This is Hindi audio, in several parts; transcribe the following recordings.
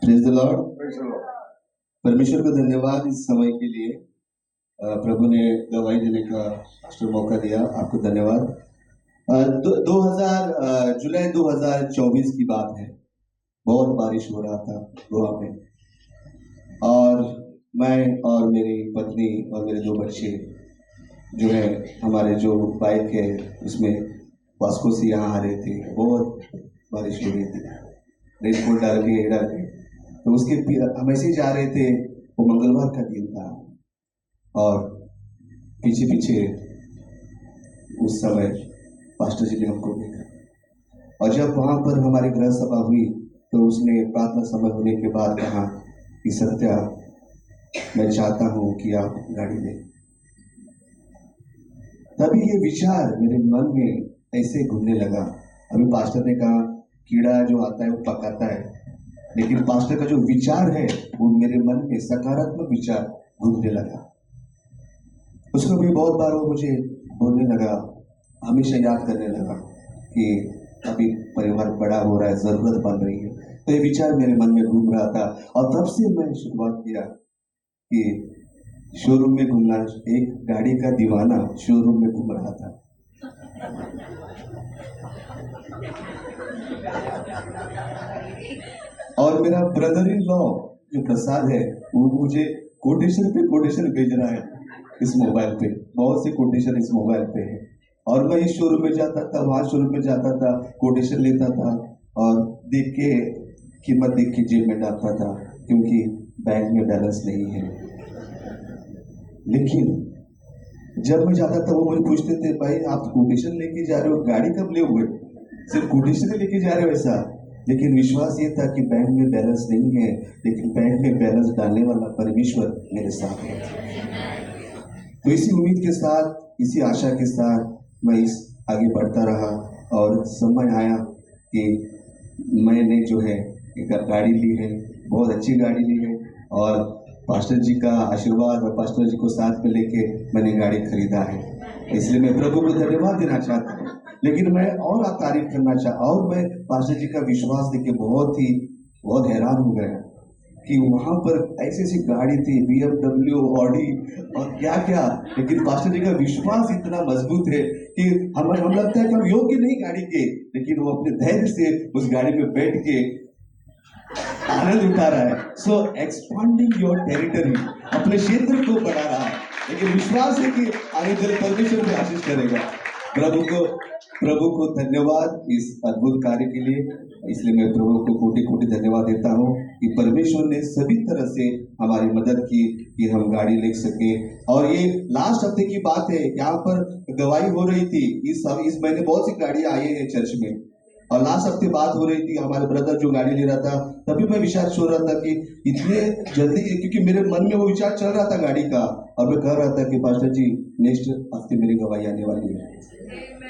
Praise the Lord. परमेश्वर को धन्यवाद इस समय के लिए। प्रभु ने गवाही देने का मौका दिया, आपको धन्यवाद। 2000 जुलाई 2024 की बात है। बहुत बारिश हो रहा था गोवा में, और मैं और मेरी पत्नी और मेरे 2 बच्चे जो है, हमारे जो बाइक है उसमें वास्को से यहाँ आ रहे थे। बहुत बारिश हो रही थी, रेनकोट डाल के तो उसके हम ऐसे ही जा रहे थे। वो मंगलवार का दिन था और पीछे पीछे उस समय पास्टर जी ने हमको देखा, और जब वहाँ पर हमारी गृह सभा हुई तो उसने प्रार्थना समय होने के बाद कहा कि सत्या, मैं चाहता हूँ कि आप गाड़ी लें। तभी ये विचार मेरे मन में ऐसे घूमने लगा। अभी पास्टर ने कहा कीड़ा जो आता है वो पकाता है, लेकिन पास्टर का जो विचार है वो मेरे मन में सकारात्मक विचार घूमने लगा। उसको भी बहुत बार वो मुझे बोलने लगा, हमेशा याद करने लगा कि अभी परिवार बड़ा हो रहा है, जरूरत बन रही है। तो ये विचार मेरे मन में घूम रहा था, और तब से मैं शुरुआत किया कि शोरूम में घूमना। एक गाड़ी का दीवाना शोरूम में घूम रहा था। और मेरा ब्रदर इन लॉ जो प्रसाद है वो मुझे कोटेशन पे कोटेशन भेज रहा है इस मोबाइल पे। बहुत से कोटेशन इस मोबाइल पे है, और मैं इस शोरूम में जाता था, वहाँ शोरूम में जाता था, कोटेशन लेता था और देख के कीमत देख के जेब में डालता था, क्योंकि बैंक में बैलेंस नहीं है। लेकिन जब मैं जाता था वो मुझे पूछते थे, भाई आप कोटेशन लेके जा रहे हो, गाड़ी कब ले हुए, सिर्फ कोटेशन लेके जा रहे हो ऐसा? लेकिन विश्वास ये था कि बैंक में बैलेंस नहीं है, लेकिन बैंक में बैलेंस डालने वाला परमेश्वर मेरे साथ है। तो इसी उम्मीद के साथ, इसी आशा के साथ मैं इस आगे बढ़ता रहा, और समय आया कि मैंने जो है एक गाड़ी ली है, बहुत अच्छी गाड़ी ली है, और पास्टर जी का आशीर्वाद और पास्टर जी को साथ में लेके मैंने गाड़ी खरीदा है। इसलिए मैं प्रभु को धन्यवाद देना चाहता हूँ। लेकिन मैं और तारीफ करना चाहता, और मैं पास्टर जी का विश्वास देख के बहुत हैरान हो गया कि वहां पर ऐसी ऐसी गाड़ी थी, BMW, ऑडी और क्या क्या, लेकिन पास्टर जी का विश्वास इतना मजबूत है कि हम लगता है कि हम योग्य नहीं गाड़ी के, लेकिन वो अपने धैर्य से उस गाड़ी में बैठ के आनंद उठा रहा है। सो एक्सपांडिंग योर टेरिटरी, अपने क्षेत्र को बढ़ा रहा है, लेकिन विश्वास है कि आगे चल परमेश्वर में आशीष करेगा। प्रभु को धन्यवाद इस अद्भुत कार्य के लिए। इसलिए मैं प्रभु को कोटि कोटि धन्यवाद देता हूँ कि परमेश्वर ने सभी तरह से हमारी मदद की कि हम गाड़ी ले सके। और ये लास्ट हफ्ते की बात है, यहाँ पर गवाही हो रही थी। इस महीने बहुत सी गाड़ियां आई है चर्च में, और लास्ट हफ्ते बात हो रही थी, हमारे ब्रदर जो गाड़ी ले रहा था, तभी मैं विचार छोड़ रहा था कि इतने जल्दी, क्योंकि मेरे मन में वो विचार चल रहा था गाड़ी का, और मैं कह रहा था कि पास्टर जी नेक्स्ट हफ्ते मेरी गवाही आने वाली है।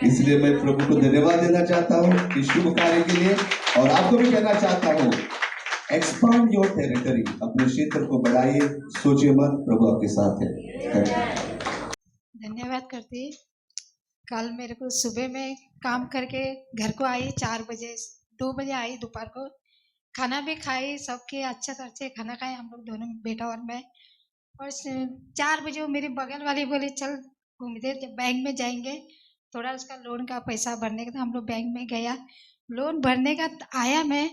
इसलिए मैं प्रभु को धन्यवाद देना चाहता हूँ इस शुभ कार्य के लिए, और आपको भी कहना चाहता हूँ, एक्सपांड योर टेरिटरी, अपने क्षेत्र को बढ़ाइए, सोचिए मत, प्रभु आपके साथ है। धन्यवाद करती। कल मेरे को सुबह में काम करके घर को आई 4 बजे, 2 बजे आई दोपहर को, खाना भी खाई, सबके अच्छे से अच्छे खाना खाए हम लोग दोनों, बेटा और मैं। और 4 बजे वो मेरी बगल वाली बोली चल घूमते, बैंक में जाएंगे, थोड़ा उसका लोन का पैसा भरने का था। हम लोग बैंक में गया, लोन भरने का आया मैं,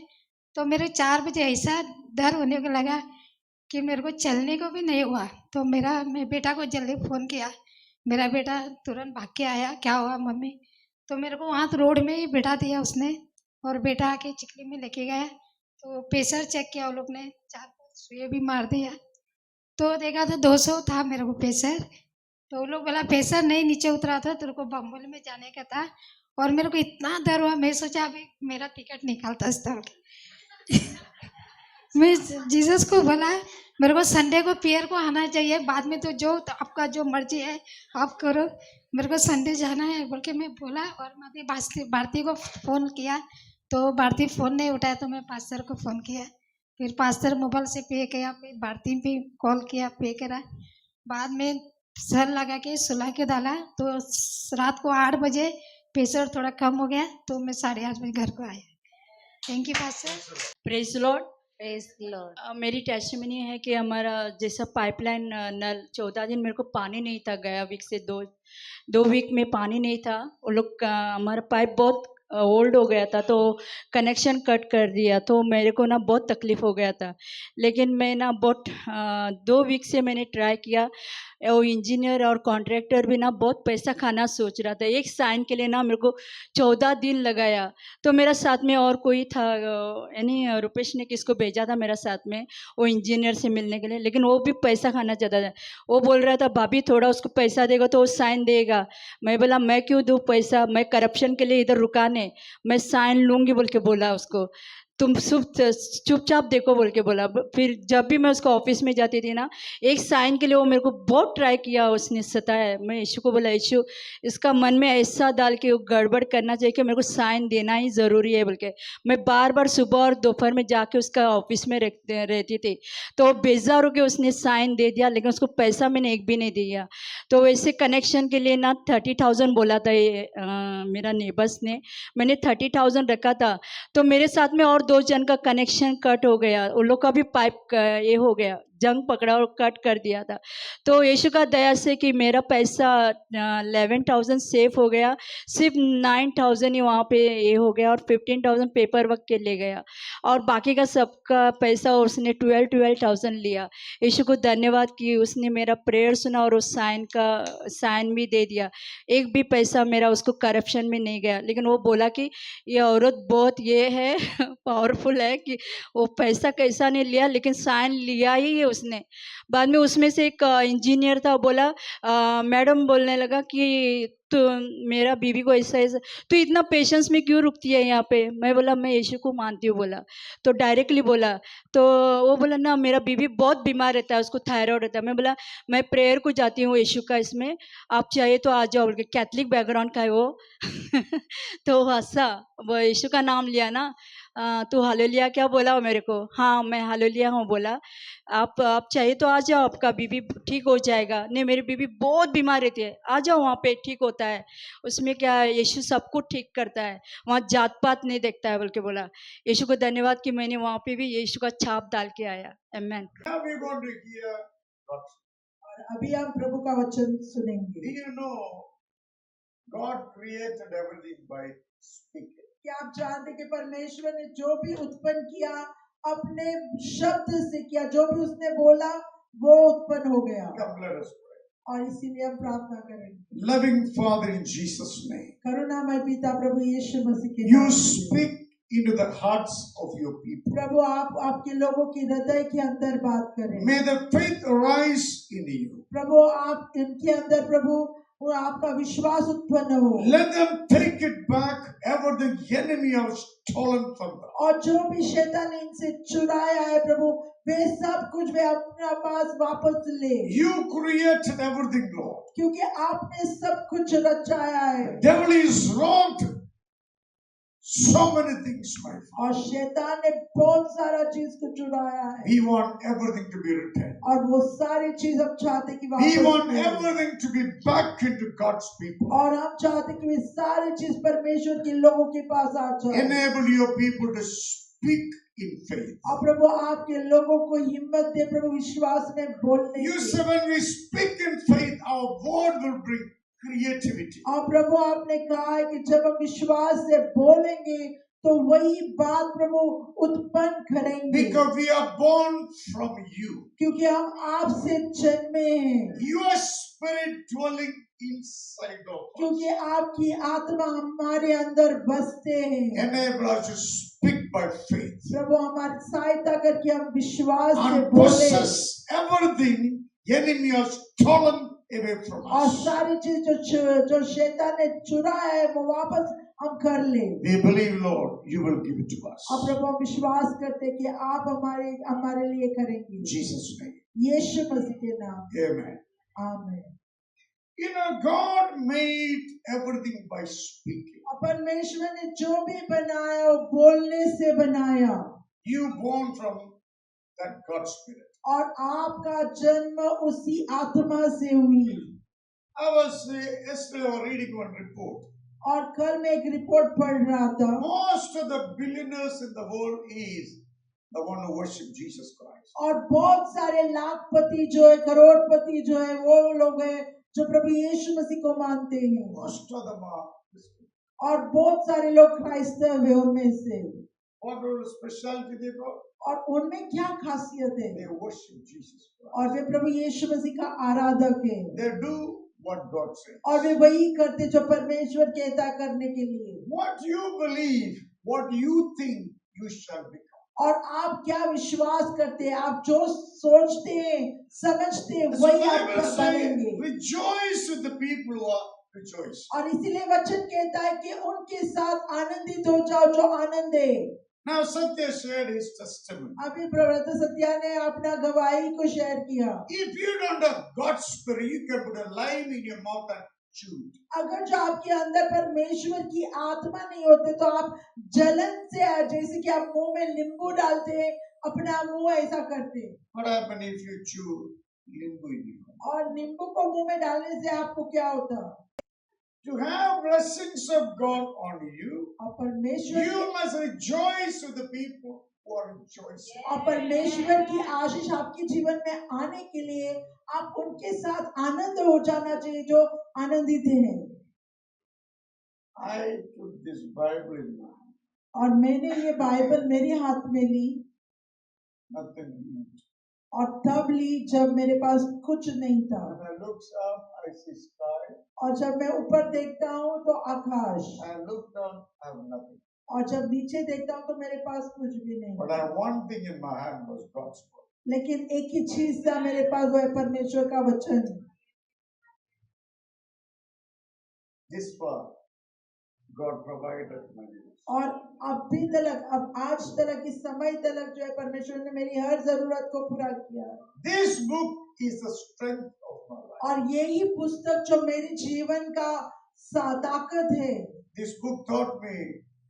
तो मेरे 4 बजे ऐसा डर होने को लगा कि मेरे को चलने को भी नहीं हुआ। तो मैं बेटा को जल्दी फ़ोन किया, मेरा बेटा तुरंत भाग के आया, क्या हुआ मम्मी? तो मेरे को वहाँ तो रोड में ही बैठा दिया उसने, और बेटा आके चिकली में लेके गया, तो प्रेशर चेक किया, वो लोग ने 4-5 सुई भी मार दिया, तो देखा तो 200 था मेरे को प्रेशर। तो वो लोग बोला प्रेशर नहीं नीचे उतरा था, तेरे को बम्बल में जाने का था। और मेरे को इतना डर हुआ, मैं सोचा अभी मेरा टिकट निकालता स्थल मैं जीसस को बोला मेरे को संडे को पियर को आना चाहिए, बाद में तो आपका जो मर्जी है आप करो, मेरे को संडे जाना है बोल के मैं बोला। और मैं भारती को फ़ोन किया, तो भारती फ़ोन नहीं उठाया, तो मैं पास्टर को फ़ोन किया, फिर पास्टर मोबाइल से पे किया, फिर भारती भी कॉल किया, पे करा, बाद में सर लगा के सुला के डाला, तो रात को 8 बजे प्रेशर थोड़ा कम हो गया, तो मैं 8:30 बजे घर को आया। Thank you pastor. Praise Lord. Praise the Lord. मेरी टेस्टिमनी है कि हमारा जैसा पाइपलाइन नल 14 दिन मेरे को पानी नहीं था, गया वीक से दो वीक में पानी नहीं था। वो लोग हमारा पाइप बहुत ओल्ड हो गया था, तो कनेक्शन कट कर दिया, तो मेरे को ना बहुत तकलीफ़ हो गया था। लेकिन मैं ना बहुत 2 वीक से मैंने ट्राई किया। वो इंजीनियर और कॉन्ट्रैक्टर भी ना बहुत पैसा खाना सोच रहा था। एक साइन के लिए ना मेरे को 14 दिन लगाया। तो मेरा साथ में और कोई था, यानी रुपेश ने किसको भेजा था मेरा साथ में वो इंजीनियर से मिलने के लिए, लेकिन वो भी पैसा खाना चाहता था। वो बोल रहा था भाभी थोड़ा उसको पैसा देगा तो वो साइन देगा। मैं बोला मैं क्यों दूँ पैसा, मैं करप्शन के लिए इधर रुकाने, मैं साइन लूँगी बोल के बोला उसको। तुम चुपचाप देखो बोल के बोला। फिर जब भी मैं उसको ऑफिस में जाती थी ना, एक साइन के लिए वो मेरे को बहुत ट्राई किया, उसने सताया। मैं यीशु को बोला यीशु इसका मन में ऐसा डाल के वो गड़बड़ करना चाहिए कि मेरे को साइन देना ही ज़रूरी है बोल के। मैं बार बार सुबह और दोपहर में जाके उसका ऑफिस में रहती थी। तो बेजार हो के उसने साइन दे दिया, लेकिन उसको पैसा मैंने एक भी नहीं दिया। तो वैसे कनेक्शन के लिए ना 30,000 बोला था ये मेरा नेबर्स ने। मैंने 30,000 रखा था। तो मेरे साथ में और 2 जन का कनेक्शन कट हो गया, उन लोग का भी पाइप ये हो गया, जंग पकड़ा और कट कर दिया था। तो यीशु का दया से कि मेरा पैसा 11,000 सेफ हो गया। सिर्फ 9,000 ही वहाँ पे ये हो गया, और 15,000 पेपर वर्क के ले गया, और बाकी का सबका पैसा उसने 12,000 लिया। यीशु को धन्यवाद कि उसने मेरा प्रेयर सुना और उस साइन भी दे दिया। एक भी पैसा मेरा उसको करप्शन में नहीं गया। लेकिन वो बोला कि ये औरत बहुत ये है पावरफुल है कि वो पैसा कैसा नहीं लिया, लेकिन साइन लिया ही है उसने। बाद में उसमें से एक इंजीनियर था, बोला मैडम बोलने लगा कि तो मेरा बीवी को ऐसा ऐसा, तो इतना पेशेंस में क्यों रुकती है यहाँ पे। मैं बोला मैं यीशु को मानती हूँ बोला, तो डायरेक्टली बोला। तो वो बोला ना मेरा बीवी बहुत बीमार रहता है, उसको थायराइड रहता है। मैं बोला मैं प्रेयर को जाती हूँ यीशु का, इसमें आप चाहिए तो आ जाओ बोल के। कैथलिक बैकग्राउंड का है वो तो वो हंसा, वो यीशु का नाम लिया ना। तू हालेलुया क्या बोला वो मेरे को, हाँ मैं हालेलुया हूँ बोला। आप चाहिए तो आ जाओ, आपका बीबी ठीक हो जाएगा। नहीं मेरी बीबी बहुत बीमार रहती है, आ जाओ वहाँ पे ठीक होता है। उसमें क्या है, यीशु सब कुछ ठीक करता है, वहाँ जात पात नहीं देखता है बोल के बोला। यीशु को धन्यवाद कि मैंने वहाँ पे भी यीशु का छाप डाल के आया। आमेन। Now we're going to hear God's. और अभी हम प्रभु का वचन सुनेंगे। Do you know God created everything by speaking? क्या आप जानते कि परमेश्वर ने जो भी उत्पन्न किया अपने शब्द से किया, जो भी उसने बोला वो उत्पन्न हो गया। Come, let us pray. और इसीलिए हम प्रार्थना करेंगे। Loving Father, in Jesus' name, करुणामय पिता प्रभु यीशु मसीह के you नाम से। speak into the hearts of your people. प्रभु आप आपके लोगों की हृदय के अंदर बात करें। May the faith arise in you. प्रभु आप इनके अंदर प्रभु वो आपका विश्वास उत्पन्न हो। Let them take it back, ever the enemy has stolen from them. और जो भी शैतान ने इनसे चुराया है प्रभु, वे सब कुछ वे अपने पास वापस ले। You created everything, Lord. क्योंकि आपने सब कुछ रचाया है। The devil is wronged so many things, my Father. और शैतान ने बहुत सारा चीज को चुराया है। We want everything to be returned. और वो सारी चीज हम चाहते हैं कि We वापस want मिले। everything to be back into God's people. और हम चाहते हैं कि वे सारी चीज परमेश्वर के लोगों के पास आ जाए। Enable your people to speak in faith. और प्रभु आपके लोगों को हिम्मत दे प्रभु विश्वास में बोलने You की। say when we speak in faith, our word will bring creativity. और प्रभु आपने कहा है कि जब हम विश्वास से बोलेंगे तो वही बात प्रभु उत्पन्न करेंगे। Because we are born from you. क्योंकि हम आपसे जन्मे हैं। Your spirit dwelling inside of us. क्योंकि आपकी आत्मा हमारे अंदर बसते हैं। Enable us to speak by faith. प्रभु हमारी सहायता करके हम विश्वास से And बोले possess everything enemy has stolen away from और us. सारी चीज जो शैतान ने चुराया है वो वापस हम कर ले। We believe, Lord, you will give it to us. और प्रभु हम विश्वास करते हैं कि आप हमारे लिए करेंगे। In Jesus' name. यीशु मसीह के नाम से Amen. आमीन। You know, God made everything by speaking. और परमेश्वर ने जो भी बनाया वो बोलने से बनाया। You born from that God spirit. और आपका जन्म उसी आत्मा से हुई। I was yesterday reading one report. और कल मैं एक रिपोर्ट पढ़ रहा था। Most of the billionaires in the world is the one who worship Jesus Christ. और बहुत सारे लाखपति जो है, करोड़पति जो है, वो लोग हैं जो प्रभु यीशु मसीह को मानते हैं। Most of them are Christians. और बहुत सारे लोग क्राइस्तव है उनमें से। What are the specialty they got? और उनमें क्या खासियत है? They worship Jesus Christ. और वे प्रभु यीशु मसीह का आराधक है। They do what God says. और वे वही करते जो परमेश्वर कहता करने के लिए। What you believe, what you think, you shall become. और आप क्या विश्वास करते हैं, आप जो सोचते हैं, समझते हैं, The वही आप Bible says, बनेंगे। rejoice with the people who are rejoicing. और इसीलिए वचन कहता है कि उनके साथ आनंदित हो जाओ जो आनंद है। Now Satya shared his testimony. अभी प्रवृत्त सत्या ने अपना गवाही को शेयर किया। If you don't have God's spirit, you can put a lime in your mouth and chew it. अगर जो आपके अंदर परमेश्वर की आत्मा नहीं होते तो आप जलन से, जैसे कि आप मुंह में नींबू डालते हैं, अपना मुंह ऐसा करते हैं। What happens if you chew limbu in your mouth? और नींबू को मुंह में डालने से आपको क्या होता? To have blessings of God on you, और परमेश्वर you must rejoice with the people who are rejoicing. और परमेश्वर की आशीष आपके जीवन में आने के लिए आप उनके साथ आनंद हो जाना चाहिए जो आनंदित हैं। I took this Bible in my hand, और मैंने ये बाइबल मेरे हाथ में ली, nothing in it. और तब ली जब मेरे पास कुछ नहीं था। When I look up, I see sky. और जब मैं ऊपर देखता हूँ तो आकाश, I look down, I have nothing. और जब नीचे देखता हूँ तो मेरे पास कुछ भी नहीं। But I have one thing in my hand was God's word. लेकिन एक ही चीज था मेरे पास, वो है परमेश्वर का वचन। This far, God provided my needs. और अभी तक, अब आज तक, इस समय तक जो है परमेश्वर ने मेरी हर जरूरत को पूरा किया। This book is the strength of my life. और यही पुस्तक जो मेरे जीवन का ताकत है। This book taught me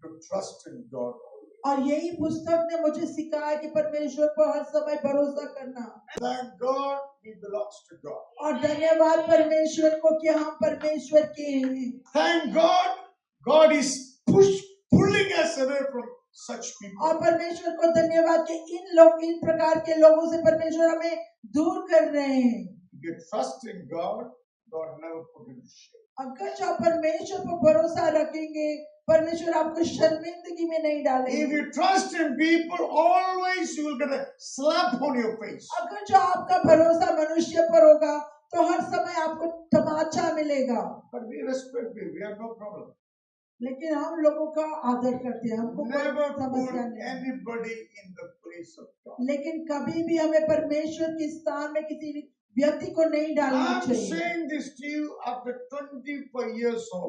to trust in God always. और यही पुस्तक ने मुझे सिखाया कि परमेश्वर पर हर समय भरोसा करना। Thank God we belongs to God. और धन्यवाद परमेश्वर को कि हम परमेश्वर के हैं। Thank God, God is pulling us away from such people. और परमेश्वर को धन्यवाद कि इन प्रकार के लोगों से परमेश्वर हमें दूर कर रहे हैं। If you trust in God, God never put you to shame. अगर जो आप परमेश्वर पर भरोसा रखेंगे, परमेश्वर आपको शर्मिंदगी में नहीं If डालेंगे। you trust in people, always you will get a slap on your face. अगर जो आपका भरोसा मनुष्य पर होगा तो हर समय आपको तमाचा मिलेगा। But we respect people, we have no problem. लेकिन हम लोगों का आदर करते हैं, हमको कोई Never put समस्या नहीं है। anybody in the place of God. लेकिन कभी भी हमें परमेश्वर के स्थान में किसी भी व्यक्ति को नहीं डालना I'm चाहिए। saying this to you after 25 years of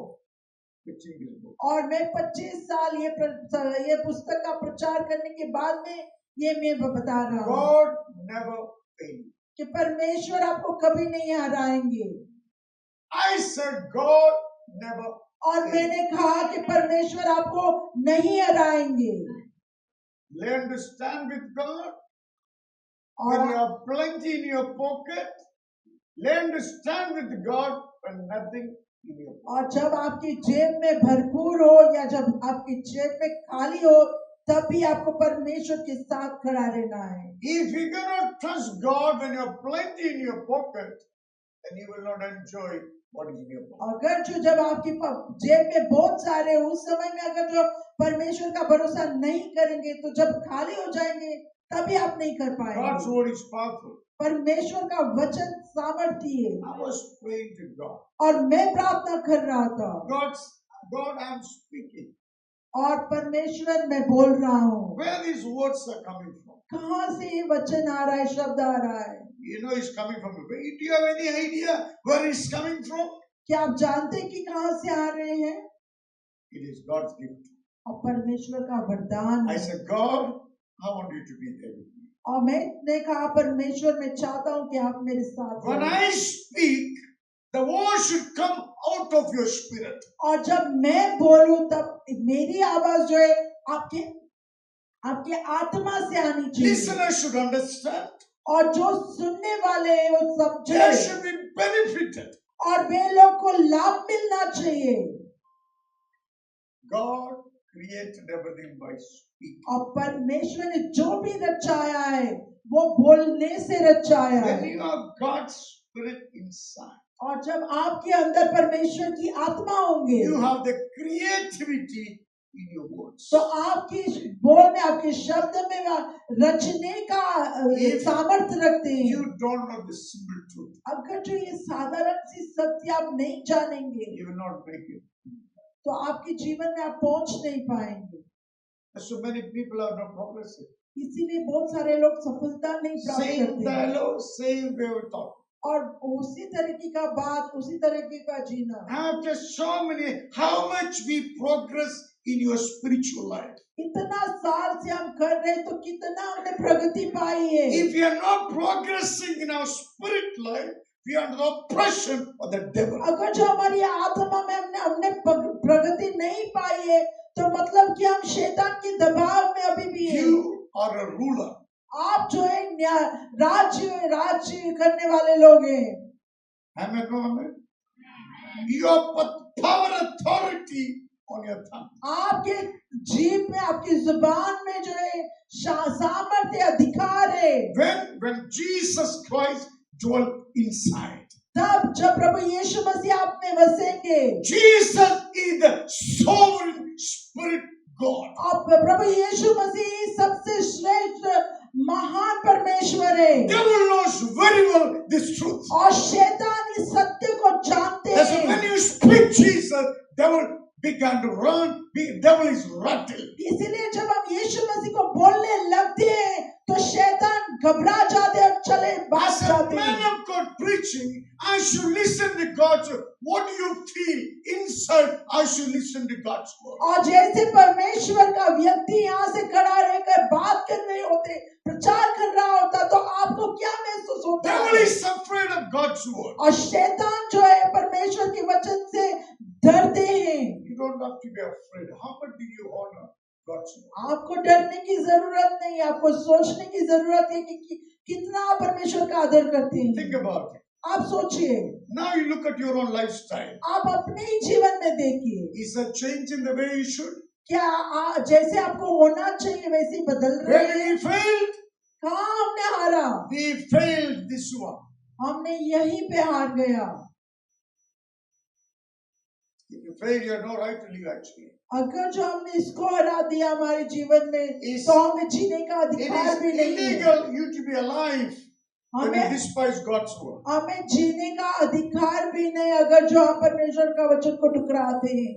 preaching this book. और मैं 25 साल ये पुस्तक का प्रचार करने के बाद में ये मैं बता रहा हूँ God never failed. कि परमेश्वर आपको कभी नहीं हराएंगे। I said God never और मैंने कहा कि परमेश्वर आपको नहीं हराएंगे। learn to stand with God. और When you have plenty in your pocket, learn to stand with God when nothing in your pocket. और जब आपकी जेब में भरपूर हो या जब आपकी जेब में खाली हो, तब भी आपको परमेश्वर के साथ खड़ा रहना है। If you cannot trust God when you have plenty in your pocket, then you will not enjoy what is in your pocket. अगर जो जब आपकी जेब में बहुत सारे, उस समय में अगर जो परमेश्वर का भरोसा नहीं करेंगे तो जब खाली हो जाएंगे तभी आप नहीं कर God's पाएंगे। word is powerful. परमेश्वर का वचन सामर्थ्य है। I was praying to God. और मैं प्रार्थना कर रहा था God, I am speaking. और परमेश्वर मैं बोल रहा हूँ। Where these words are coming from? कहाँ से ये वचन आ रहा है, शब्द आ रहा है? You know it's coming from. Do you have any idea where it's coming from? क्या आप जानते हैं कि कहाँ से आ रहे हैं? It is God's gift. और परमेश्वर का वरदान I है। said, God, I want you to be there with me. और मैंने कहा परमेश्वर, मैं चाहता हूँ कि आप मेरे साथ When रहें। I speak, the word should come out of your spirit. और जब मैं बोलूं तब मेरी आवाज जो है आपके आत्मा से आनी चाहिए। Listeners should understand. और जो सुनने वाले हैं वो They समझे should be benefited. और वे लोग को लाभ मिलना चाहिए। God created everything by speaking. और परमेश्वर ने जो भी रचाया है वो बोलने से रचाया When है। you have God's Spirit inside, और जब आपके अंदर परमेश्वर की आत्मा होंगे you have the creativity in your words. तो आपके बोल में, आपके शब्द में वह रचने का If सामर्थ्य रखते हैं। You don't know the simple truth. अगर जो ये साधारण सी सत्य आप नहीं जानेंगे You will not make it. तो आपके जीवन में आप पहुंच नहीं पाएंगे। So many people are not progressing. इसीलिए बहुत सारे लोग सफलता नहीं प्राप्त Same करते हैं। dialogue, same way of talk. और उसी तरीके का बात, उसी तरीके का जीना। After so many, how much we progress in your spiritual life? इतना साल से हम कर रहे हैं, तो कितना हमने प्रगति पाई है। If we are not progressing in our spirit life, we are under the oppression of the devil. अगर जो हमारी आत्मा में हमने प्रगति नहीं पाई है, तो मतलब कि हम शैतान के दबाव में अभी भी हैं। You are a ruler. आप जो है राज्य करने वाले लोग हैं। Amen, no amen. You have power, authority on your tongue. आपके जीभ में, आपकी जुबान में जो है सामर्थ्य, अधिकार है। When Jesus Christ dwelt inside, तब जब प्रभु यीशु मसीह आप में वसेंगे, Jesus is the sovereign spirit God. आप प्रभु यीशु मसीह सबसे श्रेष्ठ महान परमेश्वर है। Devil knows very well this truth. और शैतान इस सत्य को जानते That's why हैं। when you speak Jesus, devil began to run. Devil is rattled. इसीलिए जब हम यीशु मसीह को बोलने लगते हैं, तो शैतान घबरा जाते हैं और चले भाग As a जाते man हैं। of God preaching, I should listen to God's word. What do you feel inside? I should listen to God's word. और जैसे परमेश्वर का व्यक्ति यहाँ से खड़ा रहकर बात कर रहे होते, प्रचार कर रहा होता, तो आपको क्या महसूस होता Devil है? is afraid of God's word. और शैतान जो है परमेश्वर के वचन से डरते हैं। You don't have to be afraid. How much do you honor God's word? आपको डरने की जरूरत नहीं, आपको सोचने की जरूरत है कि कितना आप परमेश्वर का आदर करते Think हैं। about it. आप सोचिए, Now you look at your own lifestyle. आप अपने ही जीवन में देखिए, Is there change in the way you should? क्या जैसे आपको होना चाहिए वैसे ही बदल रहे Where हैं? we failed? कहाँ हमने हारा? We failed this one. हमने यहीं पे हार गया। If you fail, you have no right to live actually. अगर जो हमने इसको हरा दिया हमारे जीवन में, Is- तो हमें जीने का It अधिकार is भी नहीं है। illegal you to be alive when you हमें despise God's word. हमें जीने का अधिकार भी नहीं अगर जो हम परमेश्वर का वचन को ठुकराते हैं।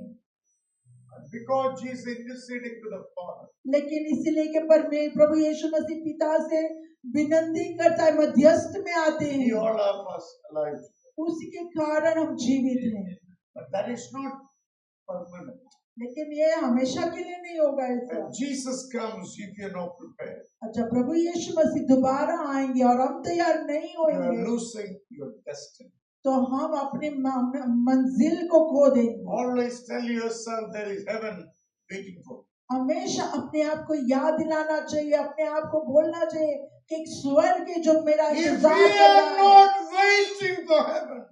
Because Jesus is interceding to the Father. लेकिन इसीलिए कि प्रभु यीशु मसीह पिता से विनती करता है, मध्यस्थ में आते We हैं, all have us alive. उसी के कारण हम जीवित हैं। But that is not permanent. लेकिन ये हमेशा के लिए नहीं होगा ऐसा। When Jesus comes, if you are not prepared, अच्छा, प्रभु यीशु मसीह दोबारा आएंगे और हम तैयार नहीं you are होंगे, losing your destiny. तो हम अपनी मंजिल को खो देंगे। Always tell yourself there is heaven waiting for you. हमेशा अपने आप को याद दिलाना चाहिए, अपने आप को बोलना चाहिए कि एक स्वर्ग है जो मेरा If इंतजार we कर are रहा है। not waiting for heaven,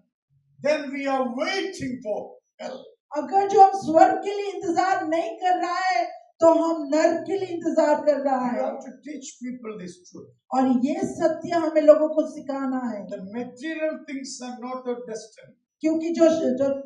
then we are waiting for hell. अगर जो हम स्वर्ग के लिए इंतजार नहीं कर रहा है, तो हम नर्क के लिए इंतजार कर रहा You है। have to teach people this truth. और ये सत्य हमें लोगों को सिखाना है, The material things are not your destiny. क्योंकि जो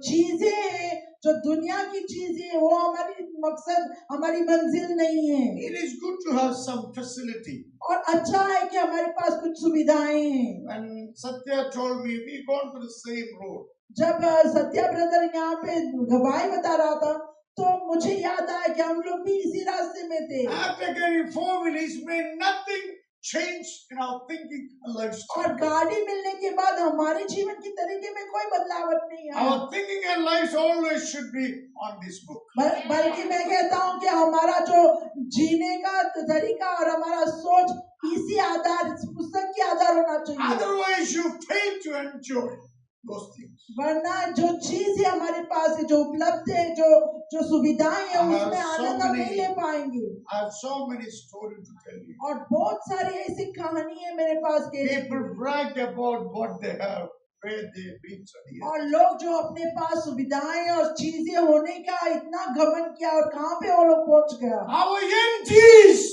चीजें हैं, जो दुनिया की चीजें हैं, वो हमारी मकसद, हमारी मंजिल नहीं है। It is good to have some facility. और अच्छा है कि हमारे पास कुछ सुविधाएं हैं। When Satya told me, we gone to the same road. जब सत्या ब्रदर यहाँ पे गवाही बता रहा था, तो मुझे याद आया कि हम लोग भी इसी रास्ते में थे। After getting 4 wheels, made nothing change in our thinking and lifestyle. और गाड़ी मिलने के बाद हमारे जीवन की तरीके में कोई बदलावट नहीं आया। Our thinking and lives always should be on this book. बल्कि मैं कहता हूँ कि हमारा जो जीने का तरीका और हमारा सोच इसी आधार, इस पुस्तक के आधार होना चाहिए। Otherwise, you fail to enjoy those things. वरना जो चीज है हमारे पास है, जो उपलब्ध है, जो सुविधाएं हैं, उसमें आनंद हम नहीं ले पाएंगे। I have so many stories to tell you. और बहुत सारी ऐसी कहानी है मेरे पास कहने People की। brag about what they have where they've been studying. और लोग जो अपने पास सुविधाएं और चीजें होने का इतना घमंड किया और कहाँ पे वो लोग पहुंच गया। Our end is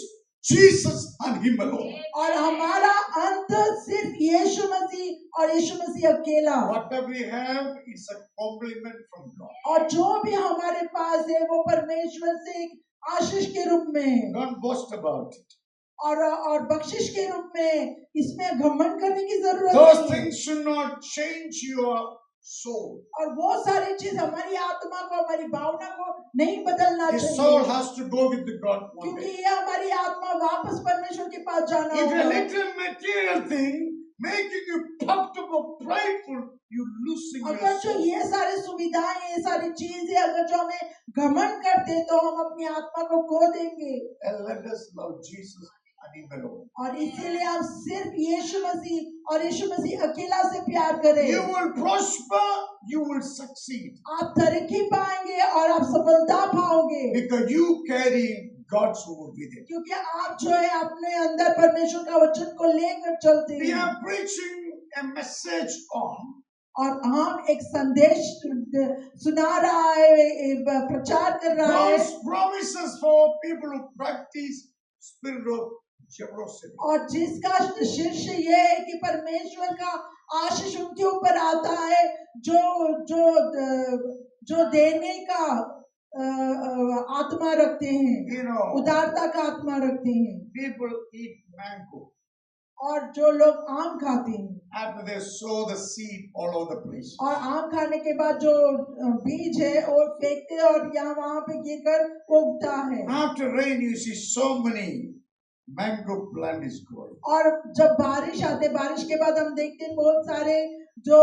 Jesus and Him alone. और हमारा अंत सिर्फ यीशु मसीह और यीशु मसीह अकेला। Whatever we have is a compliment from God. और जो भी हमारे पास है वो परमेश्वर से एक आशीष के रूप में है। Don't boast about it. और बख्शिश के रूप में इसमें घमंड करने की जरूरत Those नहीं है। things should not change your soul. और वो सारी चीज हमारी आत्मा को हमारी भावना को नहीं बदलना The soul चाहिए, has to go with the God one क्योंकि day. ये हमारी आत्मा वापस परमेश्वर के पास जाना If a होगा। little material thing making you puffed up or prideful, you losing your अगर जो soul. ये सारी सुविधाएं ये सारी चीजें अगर जो हमें घमंड करते तो हम अपनी आत्मा को खो देंगे। And let us love Jesus and Him alone. और इसीलिए आप सिर्फ यीशु मसीह और यीशु मसीह अकेला से प्यार करें। You will prosper, you will succeed. आप तरक्की पाएंगे और आप सफलता पाओगे, Because you carry God's word with it. क्योंकि आप जो है अपने अंदर परमेश्वर का वचन को लेकर चलते We हैं। are preaching a message on और हम एक संदेश सुना रहा है, प्रचार कर रहा है, God's promises for people who practice spirit of generosity. और जिसका शीर्ष ये है कि परमेश्वर का आशीष उनके ऊपर आता है जो देने का आत्मा रखते हैं, You know, उदारता का आत्मा रखते हैं। people eat mango और जो लोग आम खाते हैं after they sow the seed all over the place. और आम खाने के बाद जो बीज है वो फेंकते हैं और यहाँ वहाँ पे गिरकर वो उगता है। After rain, you see so many mango plant is growing. और जब बारिश आते, बारिश के बाद हम देखते हैं बहुत सारे जो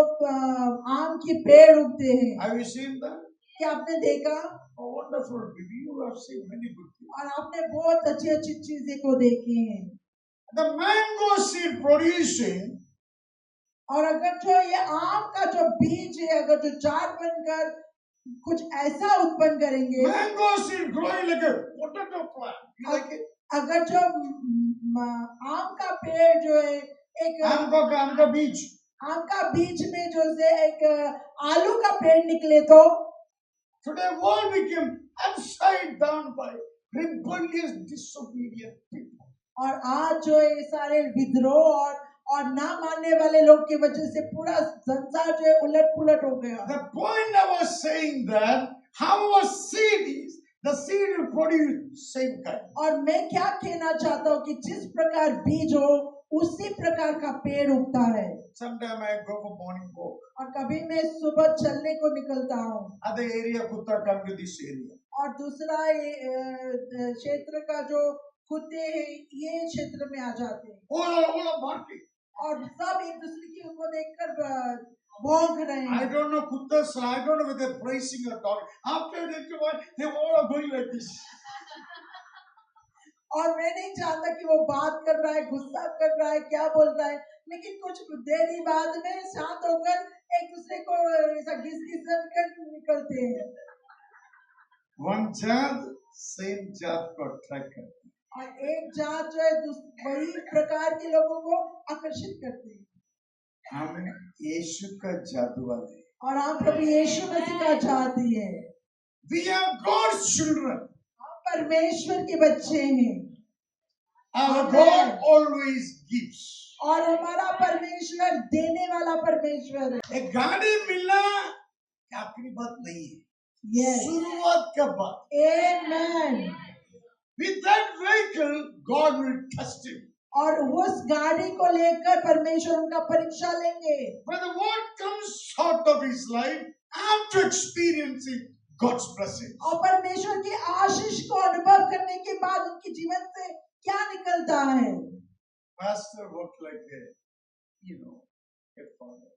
आम की पेड़ उगते हैं। Have you seen that? क्या आपने देखा? Oh, wonderful! You have seen many good things. और आपने बहुत अच्छी अच्छी चीजें को देखी हैं। The mango seed producing और अगर जो ये आम का जो बीज है अगर जो झाड़ बनकर कुछ ऐसा उत्पन्न करेंगे, mango seed growing like a potato plant. You like it? अगर जो आम का पेड़ जो है एक आम का बीज. आम का बीज में जो से एक आलू का पेड़ निकले तो Today, world became upside down by rebellious, disobedient people. और आज जो ये सारे विद्रोह और ना मानने वाले लोग की वजह से पूरा संसार जो है उलट पुलट हो गया। The point I was saying that how our seed is, the seed will produce same kind. और मैं क्या कहना चाहता हूँ कि जिस प्रकार बीज हो उसी प्रकार का पेड़ उगता है। Sometime I go for morning walk. और कभी मैं सुबह चलने को निकलता हूँ Other area Kutta come to this area. और दूसरा ये क्षेत्र का जो कुत्ते हैं ये क्षेत्र में आ जाते हैं All barking. और सब एक दूसरे की उनको देखकर भौंक रहे I हैं। don't know Kutta's, I don't know whether they're praising or talking. After that, they all are going like this. और मैं नहीं जानता कि वो बात कर रहा है, गुस्सा कर रहा है, क्या बोल रहा है, लेकिन कुछ देर ही बाद में शांत होकर एक दूसरे को ऐसा घिस कर निकलते हैं। One जात same जात को attract करती है. और एक जात जो है वही प्रकार के लोगों को आकर्षित करती है। हम यीशु का जादू वाले हैं. और हम प्रभु यीशु मसीह का जाति है। We are God's children. हम परमेश्वर के बच्चे हैं। Our God always gives. और हमारा परमेश्वर देने वाला परमेश्वर है। एक गाड़ी मिलना आखिरी बात नहीं है. Yes. शुरुआत का बात. Amen. With that vehicle, God will test him. और उस गाड़ी को लेकर परमेश्वर उनका परीक्षा लेंगे। Whether what comes out of his life after experiencing God's blessing. और परमेश्वर की आशीष को अनुभव करने के बाद उनके जीवन से क्या निकलता है। Pastor worked like a father.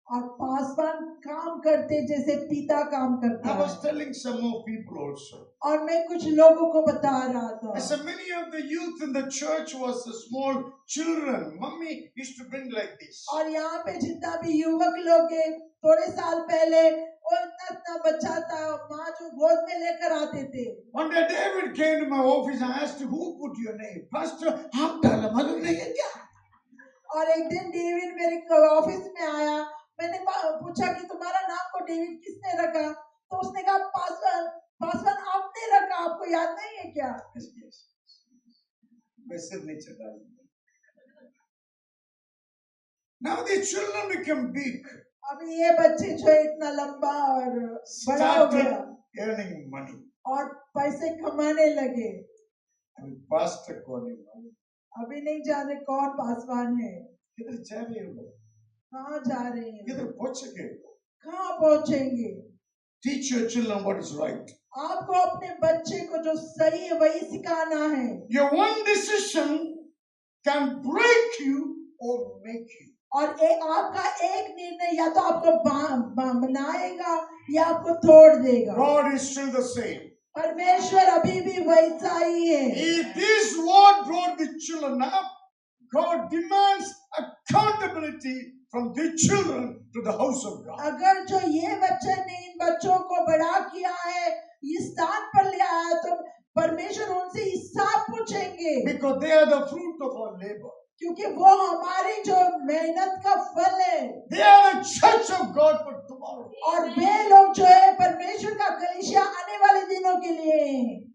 और पासवान काम करते जैसे पिता काम करता I है। was telling some more people also. और मैं कुछ लोगों को बता रहा था। I said many of the youth in the church was the small children. Mummy used to bring like this. और यहाँ पे जितना भी युवक लोग हैं, थोड़े साल पहले वो इतना बच्चा था, माँ जो गोद में लेकर आते थे। One day David came to my office and asked, "Who put your name?" Pastor, आप डाला मालूम नहीं है क्या? और एक दिन डेविड मेरे ऑफिस में आया, मैंने पूछा कि तुम्हारा नाम को डेविड किसने रखा, तो उसने कहा पासवान, पासवान आपने रखा, आपको याद नहीं है क्या? Yes, yes. मैं सिर नीचे डाल दूंगा। Now the children become big, अभी ये बच्चे जो है इतना लंबा और बड़ा हो गया started earning money. और पैसे कमाने लगे। अभी pastor कौन है मालूम? अभी नहीं जाने कौन पासवान है, किधर जा रहे हो? कहाँ जा रहे हैं, किधर पहुंच गए? कहाँ पहुंचेंगे। Teach your children what is right. आपको अपने बच्चे को जो सही है वही सिखाना है। Your one decision can break you or make you. और आपका एक निर्णय या तो आपको बनाएगा या आपको तोड़ देगा। God is still the same. परमेश्वर अभी भी वैसा ही है। If this word brought the children up, God demands accountability from the children to the house of God. अगर जो ये वचन ने इन बच्चों को बड़ा किया है, इस स्थान पर ले आया है, तो परमेश्वर उनसे हिसाब पूछेंगे, Because they are the fruit of our labor. क्योंकि वो हमारी जो मेहनत का फल है। They are the church of God for tomorrow. और वे लोग जो है परमेश्वर का कलीसिया आने वाले दिनों के लिए हैं।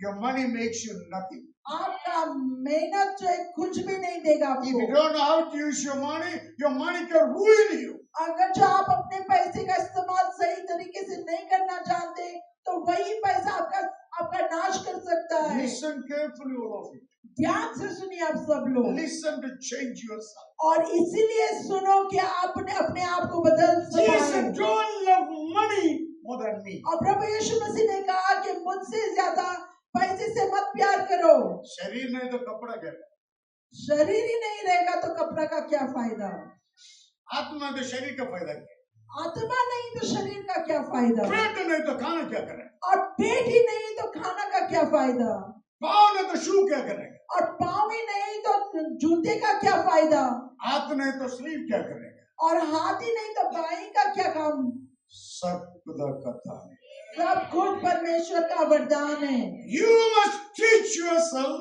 Your money makes you nothing. आपका मेहनत जो है कुछ भी नहीं देगा If you आपको। don't know how to use your money can ruin you. अगर जो आप अपने पैसे का इस्तेमाल सही तरीके से नहीं करना जानते, तो वही पैसा आपका नाश कर सकता है। Listen carefully, all of you. ध्यान से सुनिए आप सब लोग, Listen to change yourself. और इसीलिए सुनो कि आपने अपने आप को बदल Jesus सकें। don't love money more than me. और प्रभु यीशु मसीह ने कहा कि मुझसे ज्यादा पैसे से मत प्यार करो। शरीर नहीं तो कपड़ा क्या? शरीर ही नहीं रहेगा तो कपड़ा का क्या फायदा। आत्मा तो शरीर का फायदा क्या? आत्मा नहीं तो शरीर का क्या फायदा। पेट नहीं तो खाना क्या करें? और पेट ही नहीं तो खाना का क्या फायदा। पाँव नहीं तो शू क्या करेंगे? और पाँव ही नहीं तो जूते का क्या फायदा। हाथ नहीं तो स्लीव क्या करेंगे? और हाथ ही नहीं तो बाई का क्या काम। सब खुदा का था। सब कुछ परमेश्वर का वरदान है। You must teach yourself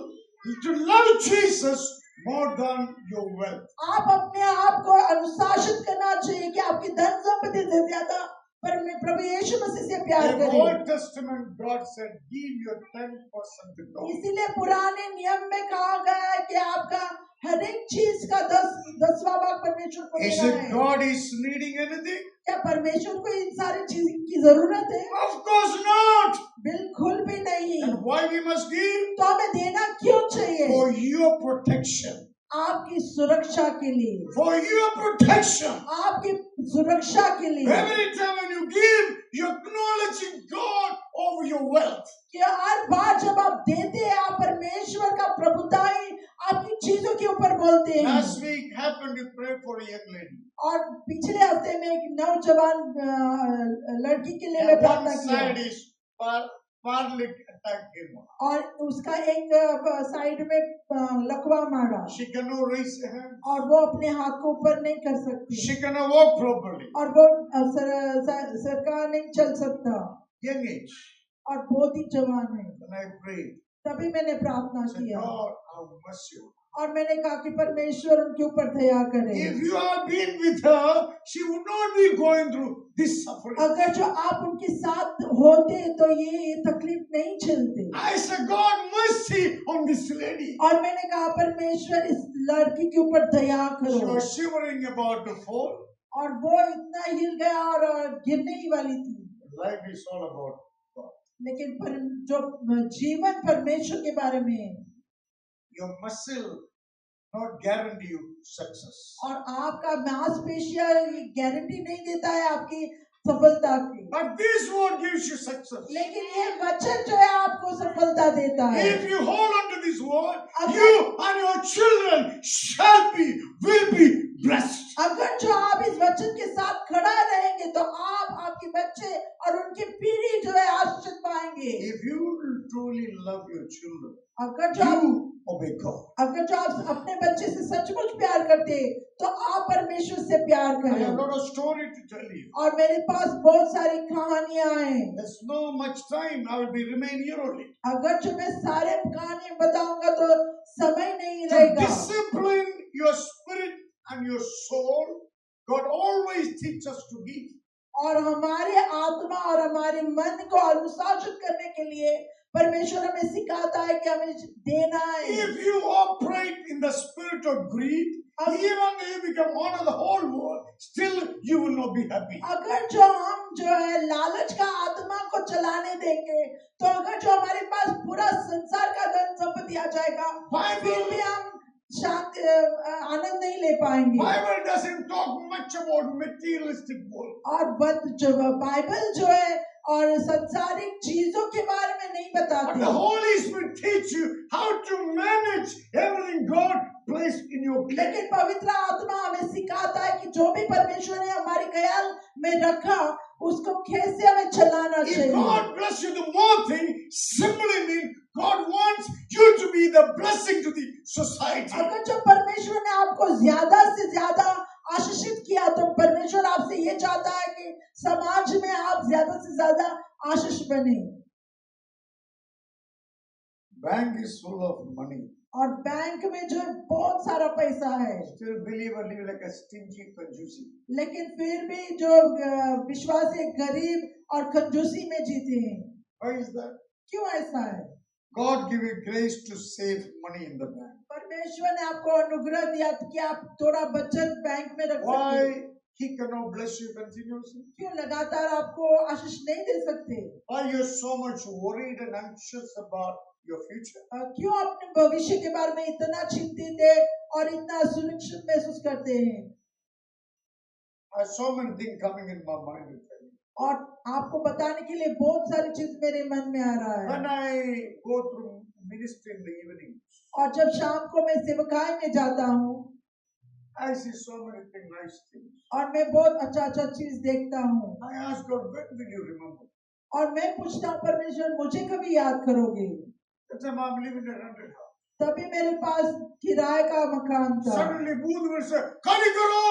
to love Jesus more than your wealth. आप अपने आप को अनुशासित करना चाहिए कि आपकी धन संपत्ति से ज्यादा प्रभु यीशु मसीह से प्यार In the करें। Old Testament, God said, "Give your 10% to God." इसीलिए पुराने नियम में कहा गया है कि आपका हर एक चीज का 10वां भाग परमेश्वर को Is देना it है। God is needing anything? क्या परमेश्वर को इन सारी चीज की जरूरत है? Of course not. बिल्कुल भी नहीं। And why we must give? तो हमें देना क्यों चाहिए? For your protection. आपकी सुरक्षा के लिए। For your protection. आपकी सुरक्षा के लिए। Every time when you give, you're acknowledging God over your wealth. कि हर बार जब आप देते हैं, आप परमेश्वर का प्रभुताई आपकी चीजों के ऊपर बोलते हैं। Last week happened to pray for a young lady. और पिछले हफ्ते में एक नौजवान लड़की के लिए मैं And प्रार्थना one किया, side is paralytic attack came on. और उसका एक साइड में लकवा मारा, She cannot raise her hand. और वो अपने हाथ को ऊपर नहीं कर सकती, She cannot walk properly. और वो सरकार नहीं चल सकता, Young age. और बहुत ही जवान है। And I prayed. तभी मैंने प्रार्थना I said, किया, God, have mercy. और मैंने कहा कि परमेश्वर उनके ऊपर दया करे। If you have been with her, she would not be going through this suffering. अगर जो आप उनके साथ होते तो ये तकलीफ नहीं झेलते। I said, God, mercy on this lady. और मैंने कहा परमेश्वर इस लड़की के ऊपर दया She करो, was shivering about to fall. और वो इतना हिल गया और गिरने ही वाली थी। Life is all about God. लेकिन जो जीवन परमेश्वर के बारे में है, Your muscle not guarantee you success. और आपका मांसपेशियां गारंटी नहीं देता है आपकी सफलता की, But this word gives you success. लेकिन ये वचन जो है आपको सफलता देता है। If you hold on to this word, अगर- you and your children will be blessed. अगर जो आप इस वचन के साथ खड़ा रहेंगे तो आप, आपके बच्चे और उनकी पीढ़ी जो है आशीष पाएंगे। If you truly love your children, अगर जो आप you obey God. अगर जो आप अपने बच्चे से सचमुच प्यार करते हैं, तो आप परमेश्वर से प्यार I have a करें। lot of story to tell you. और मेरे पास बहुत सारी कहानियां हैं। There's no much time. I will be remain here only. अगर जो मैं सारे कहानियां बताऊंगा तो समय नहीं To रहेगा। discipline your spirit and your soul, God always teaches us to give. और हमारे आत्मा और हमारे मन को अनुशासित करने के लिए परमेश्वर हमें सिखाता है कि हमें देना है। If you operate in the spirit of greed, even though you become owner of the whole world, still you will not be happy. अगर जो हम जो है लालच का आत्मा को चलाने देंगे, तो अगर जो हमारे पास पूरा संसार का धन संपत्ति आ जाएगा, फिर भी हम शांति आनंद नहीं ले पाएंगे। Bible doesn't talk much about materialistic world. और जो बाइबल जो है और संसारिक चीजों के बारे में नहीं But बताती, the Holy Spirit teach you how to manage everything God placed in your care. लेकिन पवित्र आत्मा हमें सिखाता है कि जो भी परमेश्वर ने हमारे ख्याल में रखा, उसको कैसे हमें चलाना If चाहिए। God bless you, the more thing simply means God wants you to be the blessing to the society. अगर जो परमेश्वर ने आपको ज्यादा से ज्यादा आशीषित किया, तो परमेश्वर आपसे ये चाहता है कि समाज में आप ज्यादा से ज्यादा आशीष बने। Bank is full of money. और बैंक में जो है बहुत सारा पैसा है, Still believer live like a stingy conjusi. लेकिन फिर भी जो विश्वासी गरीब और कंजूसी में जीते हैं। Why is that? क्यों ऐसा है? God give you grace to save money in the bank. परमेश्वर ने आपको अनुग्रह दिया कि आप थोड़ा बचत बैंक में रख सकते Why हैं। He cannot bless you continuously? क्यों लगातार आपको आशीष नहीं दे सकते? Why you're so much worried and anxious about your future? क्यों अपने भविष्य के बारे में इतना चिंतित है और इतना सुरक्षित महसूस करते हैं? I have so many things coming in my mind to tell you. और आपको बताने के लिए बहुत सारी चीज मेरे मन में आ रहा है। When I go through ministry in the evening, और जब शाम को मैं सेवकाई में जाता हूँ, I see so many things, nice things. और मैं बहुत अच्छा अच्छा चीज देखता हूँ, I ask God, when will you remember? और मैं पूछता हूँ परमेश्वर, मुझे कभी याद करोगे? That time I'm living in a rented house. तभी मेरे पास किराए का मकान था, Suddenly, Booth will say, "Khali karo."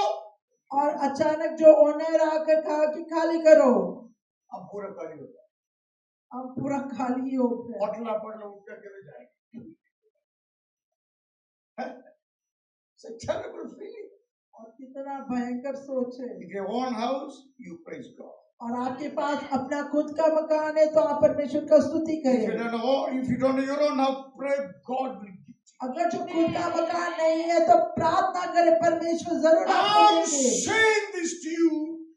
और अचानक जो ओनर आकर कहा कि खाली करो, अब पूरा खाली होता है। अब पूरा खाली हो गया। पटला पटला उठ करके ले जाएंगे। It's a terrible feeling. और कितना भयंकर सोच है। If you have own house, you praise God. और आपके पास अपना खुद का मकान है, तो आप परमेश्वर का स्तुति If you करें। don't know, if you don't know your own house, pray God will give you. अगर जो खुद का मकान नहीं है, तो प्रार्थना करें, परमेश्वर जरूर आपको I'm देंगे। saying this to you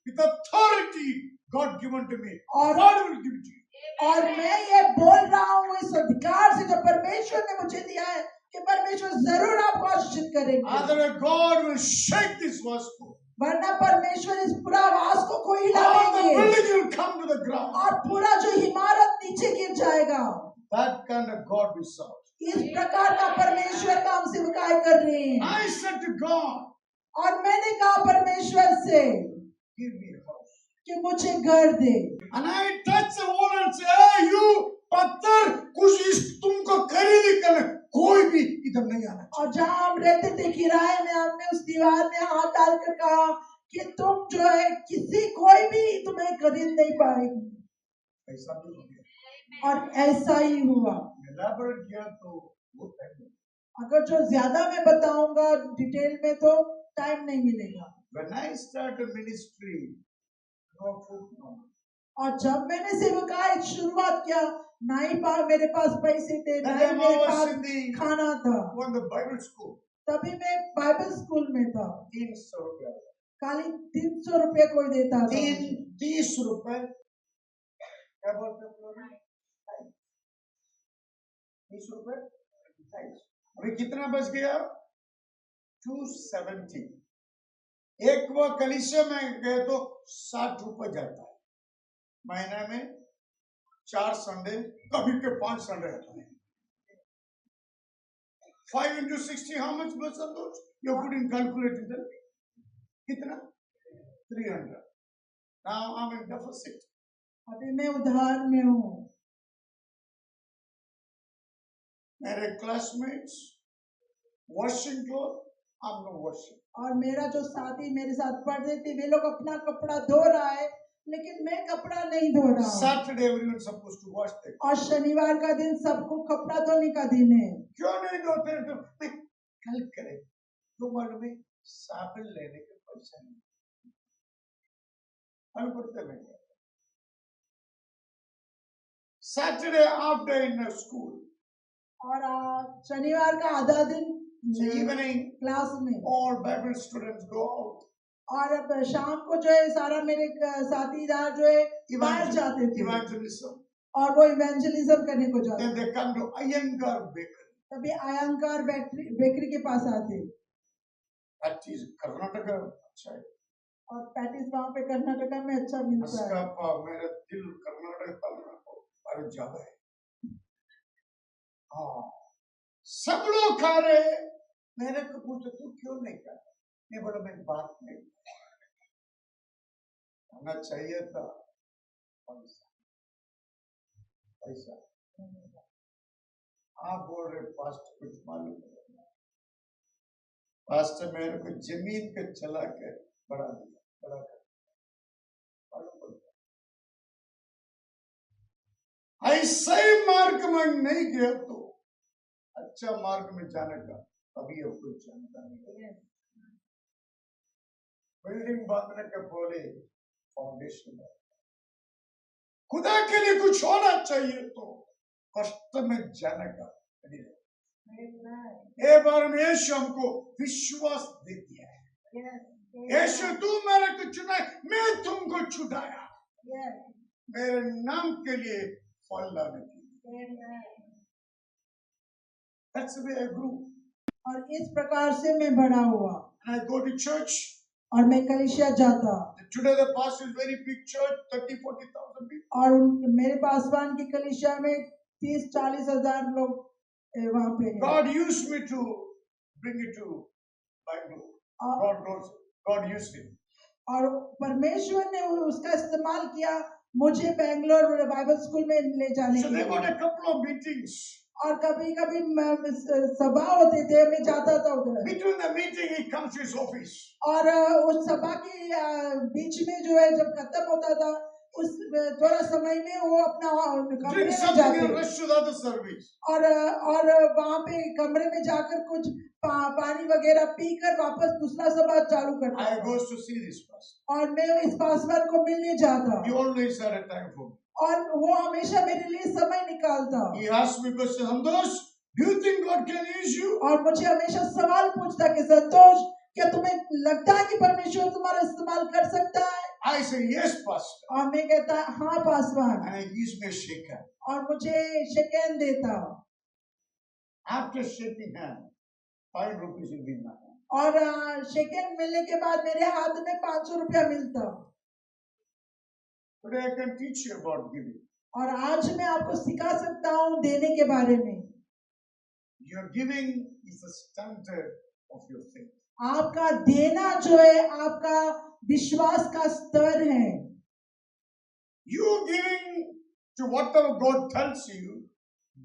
with authority God given to me. और God will give it to you. और मैं ये बोल रहा हूँ इस अधिकार से जो परमेश्वर ने मुझे दिया है, कि परमेश्वर जरूर आपको आशीषित करेंगे। Otherwise, God will shake this gospel. वरना परमेश्वर इस पूरा आवाज को कोई हिला All the देंगे, buildings will come to the ground. और पूरा जो इमारत नीचे गिर जाएगा। That kind of God we serve. इस प्रकार का परमेश्वर का हम सेवकाई कर रहे हैं। I said to God, और मैंने कहा परमेश्वर से give me a house. कि मुझे घर दे। And I touch the wall and say, hey, you पत्थर कुछ इस तुमको खरीद कर कोई भी इधर नहीं आना चाहिए। और जहाँ हम रहते थे किराए में, हमने उस दीवार में हाथ डालकर कहा कि तुम जो है कोई भी तुम्हें खरीद नहीं पाएगी। ऐसा भी हो गया। और ऐसा ही हुआ। Elaborate किया तो वो time नहीं। अगर जो ज्यादा मैं बताऊंगा डिटेल में, तो टाइम नहीं मिलेगा। When I started ministry, no food, no. और जब मैंने सेवकाई शुरुआत किया, ना ही मेरे पास पैसे थे, ना That ही time मेरे I was pass in the खाना था। one the Bible school. तभी मैं बाइबल स्कूल में था। 300 रुपया। खाली 300 रुपये कोई देता था। 30 रुपए क्या बोलते हैं? 30 रुपए। अभी कितना बच गया? 270। एक वो कलीसिया में गए तो 60 रुपए जाता है महीना में। 4 संडे, कभी के 5 संडे आता है। 5 into 60, how much was those? You put in calculator. कितना? 300. Now I'm in deficit. अभी मैं उधार में हूँ। मेरे classmates washing clothes, I'm not washing. और मेरा जो साथी मेरे साथ पढ़ रहे थे, वे लोग अपना कपड़ा धो रहा है, लेकिन मैं कपड़ा नहीं धो रहा हूँ। Saturday everyone supposed to wash their clothes. और शनिवार का दिन सबको कपड़ा धोने का दिन है। क्यों नहीं धोते? तो मैं कल करें। तो मालूम है साबुन लेने के पैसा नहीं। हम पढ़ते नहीं। Saturday half day in a school. और शनिवार का आधा दिन So evening, क्लास में, all Bible students go out. और अब शाम को जो है सारा मेरे साथीदार जो है बाहर जाते थे Evangelism. और वो इवेंजलिज्म करने को जाते Then they come to Iyengar Bakery. तभी आयंकार बेकरी के पास आते That is Karnataka. अच्छा है। और पैटिस वहाँ पे कर्नाटका में अच्छा मिलता उसका है। पाव मेरा दिल कर्नाटक का और ज्यादा है। हाँ, सब लोग खा रहे हैं। मैंने तो पूछा तू क्यों नहीं खा रहा? नहीं बोला मैं बात नहीं खाना चाहिए था। पैसा पैसा आप बोल रहे पास्ट कुछ मालूम नहीं। पास्ट मेरे को जमीन पे चला के बड़ा दिया, बड़ा कर मालूम पड़ता। ऐसे मार्ग में नहीं गया तो अच्छा मार्ग में जाने का अभी अब कोई जानता नहीं। बिल्डिंग बांधने के बोले फाउंडेशन है। खुदा के लिए कुछ होना चाहिए तो कष्ट में जाने का एक बार में यीशु हमको विश्वास दे दिया है। यीशु तू मेरे को चुना, मैं तुमको छुड़ाया मेरे नाम के लिए फल लाने के लिए। That's the way I grew. और इस प्रकार से मैं बड़ा हुआ And I go to church. और मैं कलीसिया जाता। Today the pastor is very big church, 30,000-40,000 people. और मेरे पासवान की कलीसिया में 30-40 हजार लोग वहाँ पे हैं। God used me to bring it to Bangalore. God used it. और परमेश्वर ने उसका इस्तेमाल किया मुझे बेंगलोर बाइबल स्कूल में ले जाने So के they लिए। got a couple of meetings. और कभी-कभी सभा होते थे, मैं जाता था उधर। Between the meeting, he comes to his office. और उस सभा के बीच में जो है जब खत्म होता था उस थोड़ा समय में वो अपना कमरे Drink में something and जाते rush to the other service. और वहाँ पे कमरे में जाकर कुछ पानी वगैरह पीकर वापस दूसरा सभा चालू करता I था। goes to see this pastor. और मैं इस पासवान को मिलने जाता He always had a time for me. और वो हमेशा मेरे लिए समय निकालता। He asked me question, Santosh, do you think God can use you? और मुझे हमेशा सवाल पूछता कि संतोष क्या तुम्हें लगता है कि परमेश्वर तुम्हारा इस्तेमाल कर सकता है? I say yes, pastor. और मैं कहता हाँ Paswan. And he gives me a shaker. और मुझे शेकेन देता। After shaking hand, 5 rupees will be in my hand. और शेकेन मिलने के बाद मेरे हाथ में 500 रुपया मिलता। Today I can teach you about giving. और आज मैं आपको सिखा सकता हूँ देने के बारे में। Your giving is the standard of your faith. आपका देना जो है आपका विश्वास का स्तर है। You giving to whatever God tells you,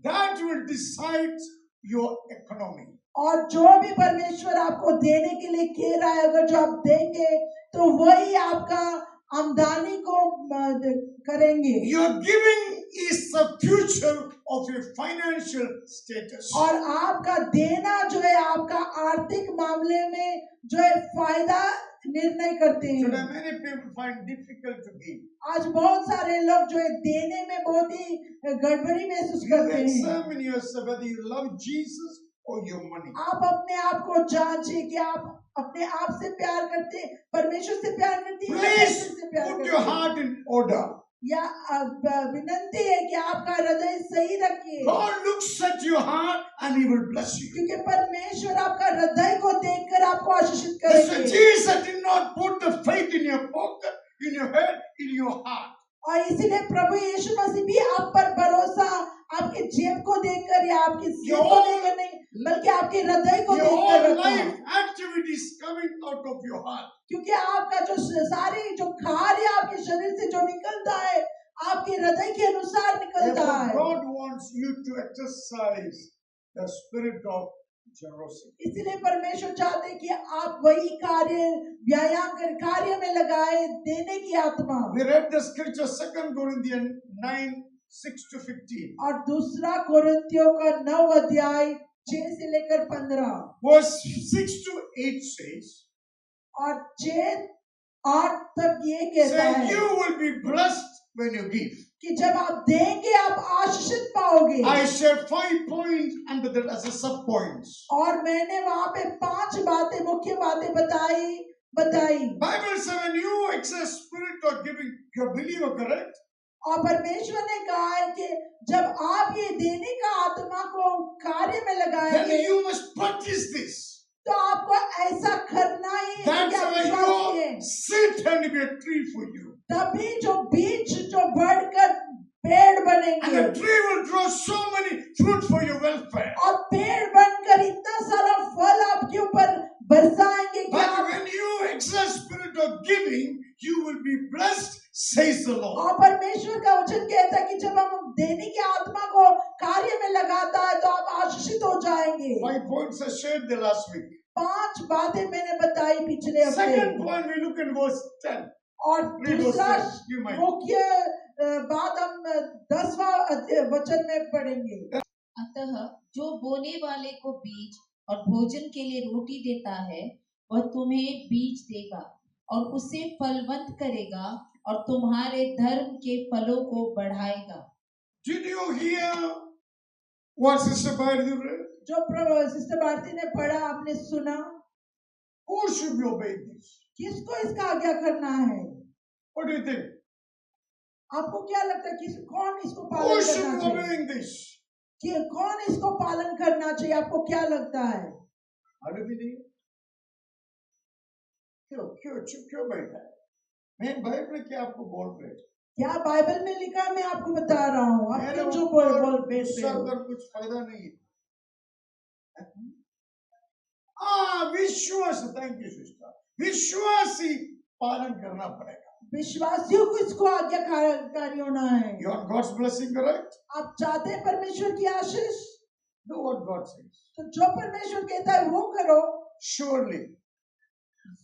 that will decide your economy. और जो भी परमेश्वर आपको देने के लिए कह रहा है अगर जो आप देंगे तो वही आपका आमदनी को करेंगे। Your giving is the future of your financial status. और आपका देना जो है आपका आर्थिक मामले में जो है फायदा निर्णय करते Today हैं। many people find difficult to give. आज बहुत सारे लोग जो है देने में बहुत ही गड़बड़ी महसूस You करते हैं। examine yourself whether you love Jesus or your money. आप अपने आप को जांचें कि आप अपने आप से प्यार करते हैं, परमेश्वर से प्यार करते हैं या Please पैसे से प्यार put करते your हैं। heart in order. या विनंती है कि आपका हृदय सही रखिए God looks at your heart and He will bless you. क्योंकि परमेश्वर आपका हृदय को देखकर आपको आशीषित That's why करेंगे। Jesus did not put the faith in your pocket, in your head, in your heart. और इसीलिए प्रभु यीशु मसीह भी आप पर भरोसा आपके जेब को देखकर या आपकी सेहत को देखकर नहीं बल्कि आपके हृदय को Your देखकर whole रखा। life activities coming out of your heart. क्योंकि आपका जो सारी जो कार्य आपके शरीर से जो निकलता है आपके हृदय के अनुसार निकलता Therefore, है। God wants you to exercise the spirit of generosity. इसलिए परमेश्वर चाहते हैं कि आप वही कार्य व्यायाम कर कार्य में लगाए देने की आत्मा। We read the scripture 2 Corinthians 9:6-15. और दूसरा कोरिन्थियों का 9 अध्याय 6 से लेकर 15 Verse 6-8 says, और 6 8 तक ये कहता Say, है you will be blessed when you give. कि जब आप देंगे आप आशीषित पाओगे। I shared 5 points under that as a sub points. और मैंने वहां पे 5 बातें, मुख्य बातें बताई। Bible says when you exercise spirit of giving, you're a believer, correct? और परमेश्वर ने कहा है कि जब आप ये देने का आत्मा को कार्य में Then लगाएंगे you must practice this. तो आपको ऐसा करना ही है That's कि आप why विश्वास your करें। seed can be a tree for you. तभी जो बीज जो बढ़कर पेड़ And बनेंगे the tree will draw so many fruit for your welfare. और पेड़ बनकर इतना सारा फल आपके ऊपर बरसाएंगे कि But आप, when you exercise spirit of giving, you will be blessed, says the Lord. और परमेश्वर का वचन कहता है कि जब हम देने की आत्मा को कार्य में लगाता है तो आप आशीषित हो जाएंगे। 5 points I shared the last week. 5 बातें मैंने बताई पिछले Second हफ्ते। point, we look in verse 10. और Read verse दूसरा 10. You might. मुख्य बात हम 10वां वचन में पढ़ेंगे। अतः जो बोने वाले को बीज और भोजन के लिए रोटी देता है वह तुम्हें बीज देगा और उसे फलवंत करेगा और तुम्हारे धर्म के फलों को बढ़ाएगा। Did you hear what Sister Bharati read? जो सिस्टर भारती ने पढ़ा आपने सुना। Who should be obeying this? किसको इसका आज्ञा करना है? What do you think? आपको क्या लगता है कौन इसको Who पालन should करना be चाहिए? obeying this? कि कौन इसको पालन करना चाहिए? आपको क्या लगता है? मालूम ही नहीं। क्यों बैठा है? मैं बाइबल में क्या आपको बोल रहे हैं? क्या बाइबल में लिखा है? मैं आपको बता रहा हूँ। आप मेरे क्यों जो ऊपर बोल बैठ गुस्सा रहे हो? कर कुछ फायदा नहीं है। विश्वास, थैंक यू सिस्टर, विश्वासी पालन करना पड़ेगा। विश्वासियों को इसको आज्ञाकारी होना है। You want God's blessing, correct? आप चाहते हैं परमेश्वर की आशीष? Do what God says. तो जो परमेश्वर कहता है वो करो। Surely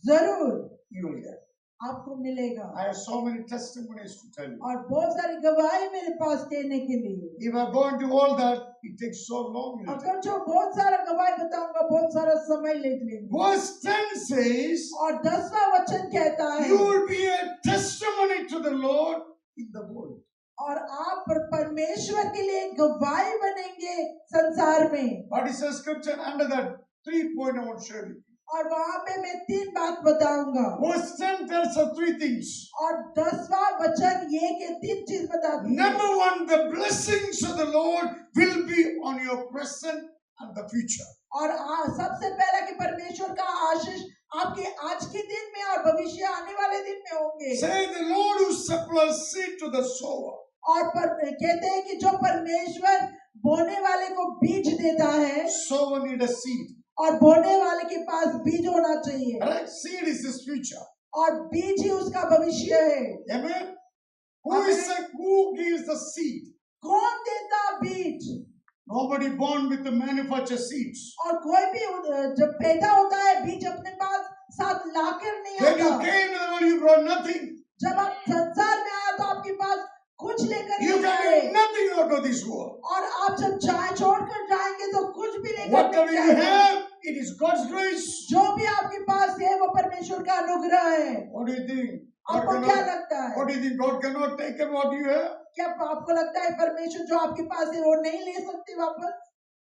जरूर you will get. आपको मिलेगा। I have so many testimonies to tell you. और बहुत सारी गवाही मेरे पास देने के लिए। If I go into all that, it takes so long. अगर जो बहुत सारा गवाही बताऊंगा बहुत सारा समय ले लेंगे। Verse 10 says, और 10वां वचन कहता है you will be a testimony to the Lord in the world. और आप परमेश्वर के लिए गवाही बनेंगे संसार में। What is the scripture under that 3 point I want to share with you? और वहां पे मैं 3 बात बताऊंगा। Verse 10 tells us 3 things. और 10वां वचन ये कि 3 चीज बताती है। Number 1, the blessings of the Lord will be on your present and the future. और सबसे पहला कि परमेश्वर का आशीष आपके आज के दिन में और भविष्य आने वाले दिन में होंगे। Say the Lord who supplies seed to the sower. और कहते हैं कि जो परमेश्वर बोने वाले को बीज देता है Sower need a seed. और बोने वाले के पास बीज होना चाहिए। Right? Seed is his future. और बीज ही उसका भविष्य है। Amen. Who gives the seed? कौन देता बीज? Nobody born with the manufactured seeds. और कोई भी जब पैदा होता है बीज अपने पास साथ लाकर नहीं When you आता। came to the world, you brought nothing. जब आप संसार में आए तो आपके पास कुछ लेकर You नहीं can आए। get nothing out of this world. और आप जब छोड़कर जाएंगे तो कुछ भी लेकर Whatever नहीं you जाएंगे। have, it is God's grace. जो भी आपके पास है वो परमेश्वर का अनुग्रह है। What do you think? God आपको क्या cannot, लगता है? what do you think? God cannot take away what you have? क्या आपको लगता है परमेश्वर जो आपके पास है वो नहीं ले सकते वापस?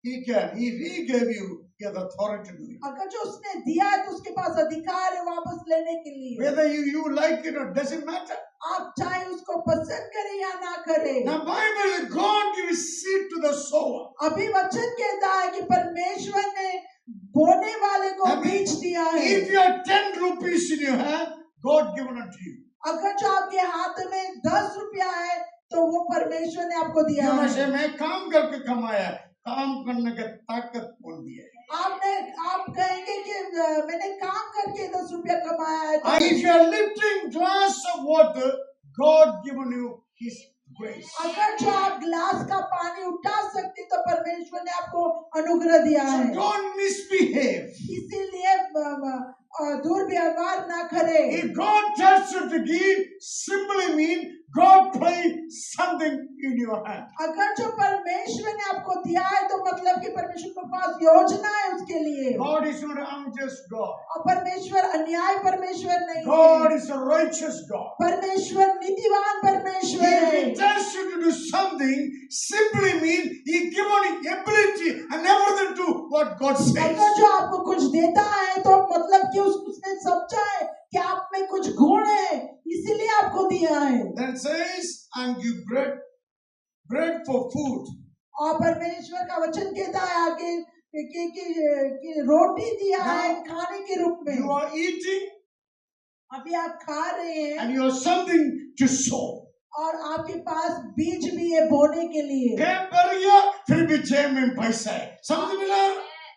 He can. If He gave you, He has authority to do it. अगर जो उसने दिया है तो उसके पास अधिकार है वापस लेने के लिए। Whether you like it or doesn't matter. आप चाहे उसको पसंद करें या ना करें। Now Bible is God gives seed to the sower. अभी वचन कहता है कि परमेश्वर ने बोने वाले को I mean, बीज दिया है। If you have 10 rupees in your hand, God given it to you. अगर जो आपके हाथ में 10 रुपया है तो वो परमेश्वर ने आपको दिया You must say, है। मैं काम करके कमाया, काम करने का ताकत कौन दिया है? आप कहेंगे कि मैंने काम करके 10 रुपया कमाया है। And if you are lifting glass of water, God given you His grace. अगर जो आप गिलास का पानी उठा सकते तो परमेश्वर ने आपको अनुग्रह दिया So है। don't misbehave. इसीलिए दुर्व्यवहार ना करें। If God tells you to give, simply mean God placed something in your hand. अगर जो परमेश्वर ने आपको दिया है तो मतलब कि परमेश्वर के पास योजना है उसके लिए। God is not an unjust God. और परमेश्वर अन्याय परमेश्वर नहीं God है। is a righteous God. परमेश्वर नीतिवान परमेश्वर If है। He tells you to do something, simply mean He given you ability and everything to what God says. अगर जो आपको कुछ देता है तो मतलब कि उसने समझा है कि आप में कुछ गुण है, इसीलिए आपको दिया है। Then says, and give bread for food. और परमेश्वर का वचन कहता है आगे कि रोटी दिया है खाने के रूप में। You are eating अभी आप खा रहे हैं and you have something to sow. और आपके पास बीज भी है बोने के लिए। पेट भर गया फिर भी जेब में पैसा है, समझ मिला?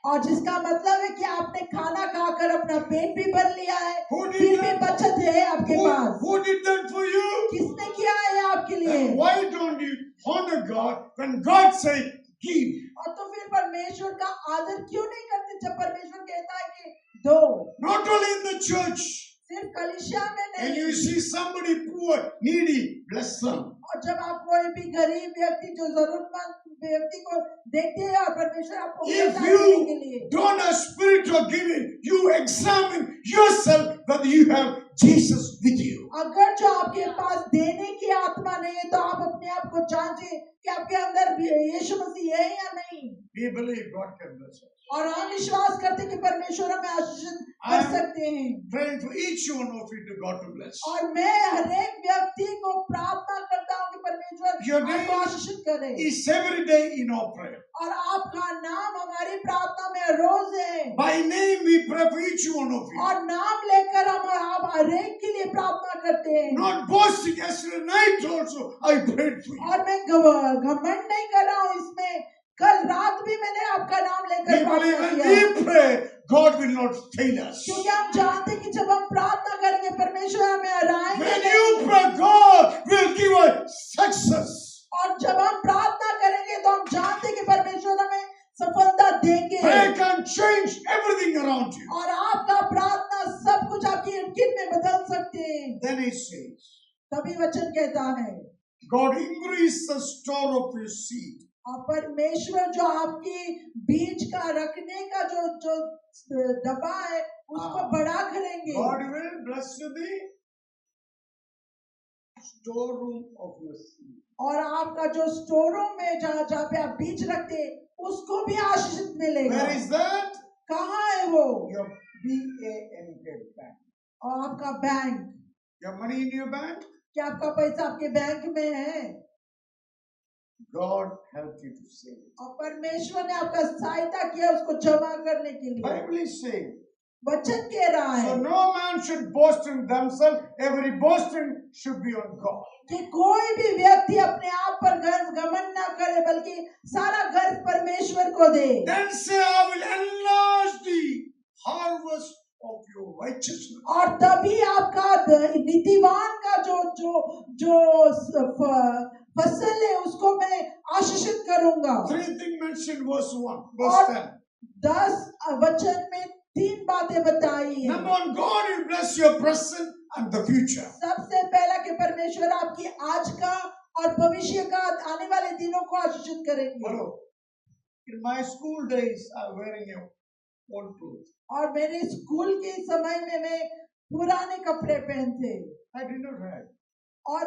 और जिसका मतलब है कि आपने खाना खाकर अपना पेट भी भर लिया है, Who did फिर भी that? बचत है आपके पास। Who did that for you? किसने किया है आपके लिए? Then why don't you honor God when God say give? और तो फिर परमेश्वर का आदर क्यों नहीं करते जब परमेश्वर कहता है कि दो? Not only in the church. सिर्फ कलीसिया में And नहीं। you see somebody poor, needy, bless them. और जब आप कोई भी गरीब व्यक्ति जो जरूरतमंद व्यक्ति को देखते हैं और परमेश्वर आपको If देता है देने के you लिए। don't have spiritual giving, you examine yourself whether you have Jesus with you. अगर जो आपके पास देने की आत्मा नहीं है तो आप अपने आप को जांचें कि आपके अंदर यीशु मसीह है या नहीं। We believe God can bless us. और हम विश्वास करते हैं कि परमेश्वर हमें आशीष कर सकते हैं। Praying for each one of you to God to bless. और मैं हर एक व्यक्ति को प्रार्थना करता हूँ कि परमेश्वर Your name आपको आशीषित करे। is every day in our prayer. और आपका नाम हमारी प्रार्थना में रोज है। By name we pray for each one of you. और नाम लेकर हम आप हर एक के लिए प्रार्थना करते हैं। Not boasting. Yesterday night also I prayed for you. और मैं घमंड नहीं कर रहा हूँ इसमें। कल रात भी मैंने आपका नाम We लेकर believe प्रार्थना when किया। we pray, God will not fail us. क्योंकि हम जानते हैं कि जब हम प्रार्थना करेंगे परमेश्वर हमें हराएंगे When नहीं। you pray, God will give us success. और जब हम प्रार्थना करेंगे तो हम जानते हैं कि परमेश्वर हमें सफलता देंगे। Prayer can change everything around you. और आपका प्रार्थना सब कुछ आपकी इनकिन में बदल सकते हैं। Then He says, तभी वचन कहता है God increase the store of your seed. और परमेश्वर जो आपकी बीज का रखने का जो डब्बा है उसको बड़ा करेंगे। God will bless you the storeroom of your seed. और आपका जो स्टोरों में जहाँ पे आप बीज रखते हैं उसको भी आशीषित मिलेगा। Where is that? कहाँ है वो? Your BANK bank. और आपका bank. Your money in your bank? क्या आपका पैसा आपके बैंक में है? God help you to save it. और परमेश्वर ने आपका सहायता किया उसको जमा करने के लिए। Bible is saying, वचन कह रहा है so no man should boast in themselves. Every boasting should be on God. कि कोई भी व्यक्ति अपने आप पर गर्व घमंड ना करे बल्कि सारा गर्व परमेश्वर को दे। Then say, I will enlarge the harvest of your righteousness. और तभी आपका नीतिवान का जो फसल है उसको मैं आशीषित करूंगा। Three things mentioned verse 1, verse 10. 10 वचन में 3 बातें बताई है। Number one, God will bless your present and the future. सबसे पहला कि परमेश्वर आपकी आज का और भविष्य का आने वाले दिनों को आशीषित करेंगे। Hello. In my school days, I was wearing a old clothes. और मेरे स्कूल के समय में मैं पुराने कपड़े पहनते I did not have. और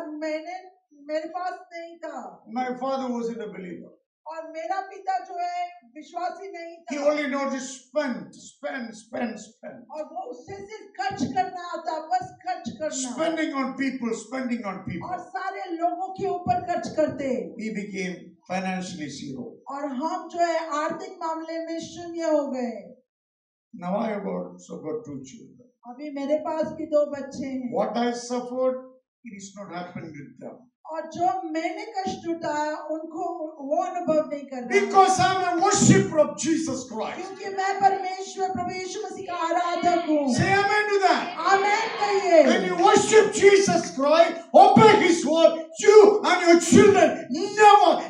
मेरे पास नहीं था। My father wasn't a believer. और मेरा पिता जो है विश्वासी नहीं He था। only knows to spend. और वो उससे सिर्फ खर्च करना आता, बस खर्च करना। Spending on people. और सारे लोगों के ऊपर खर्च करते। We became financially zero. और हम जो है आर्थिक मामले में शून्य हो गए। Now I have also got 2 children. अभी मेरे पास भी 2 बच्चे हैं। What I suffered, it is not happening with them. और जो मैंने कष्ट उठाया उनको वो अनुभव नहीं कर रहा। Because I'm a worshipper of Jesus Christ. क्योंकि मैं परमेश्वर प्रभु यीशु मसीह का आराधक हूँ। Say amen to that. आमेन कहिए। When you worship Jesus Christ, obey His word, you and your children never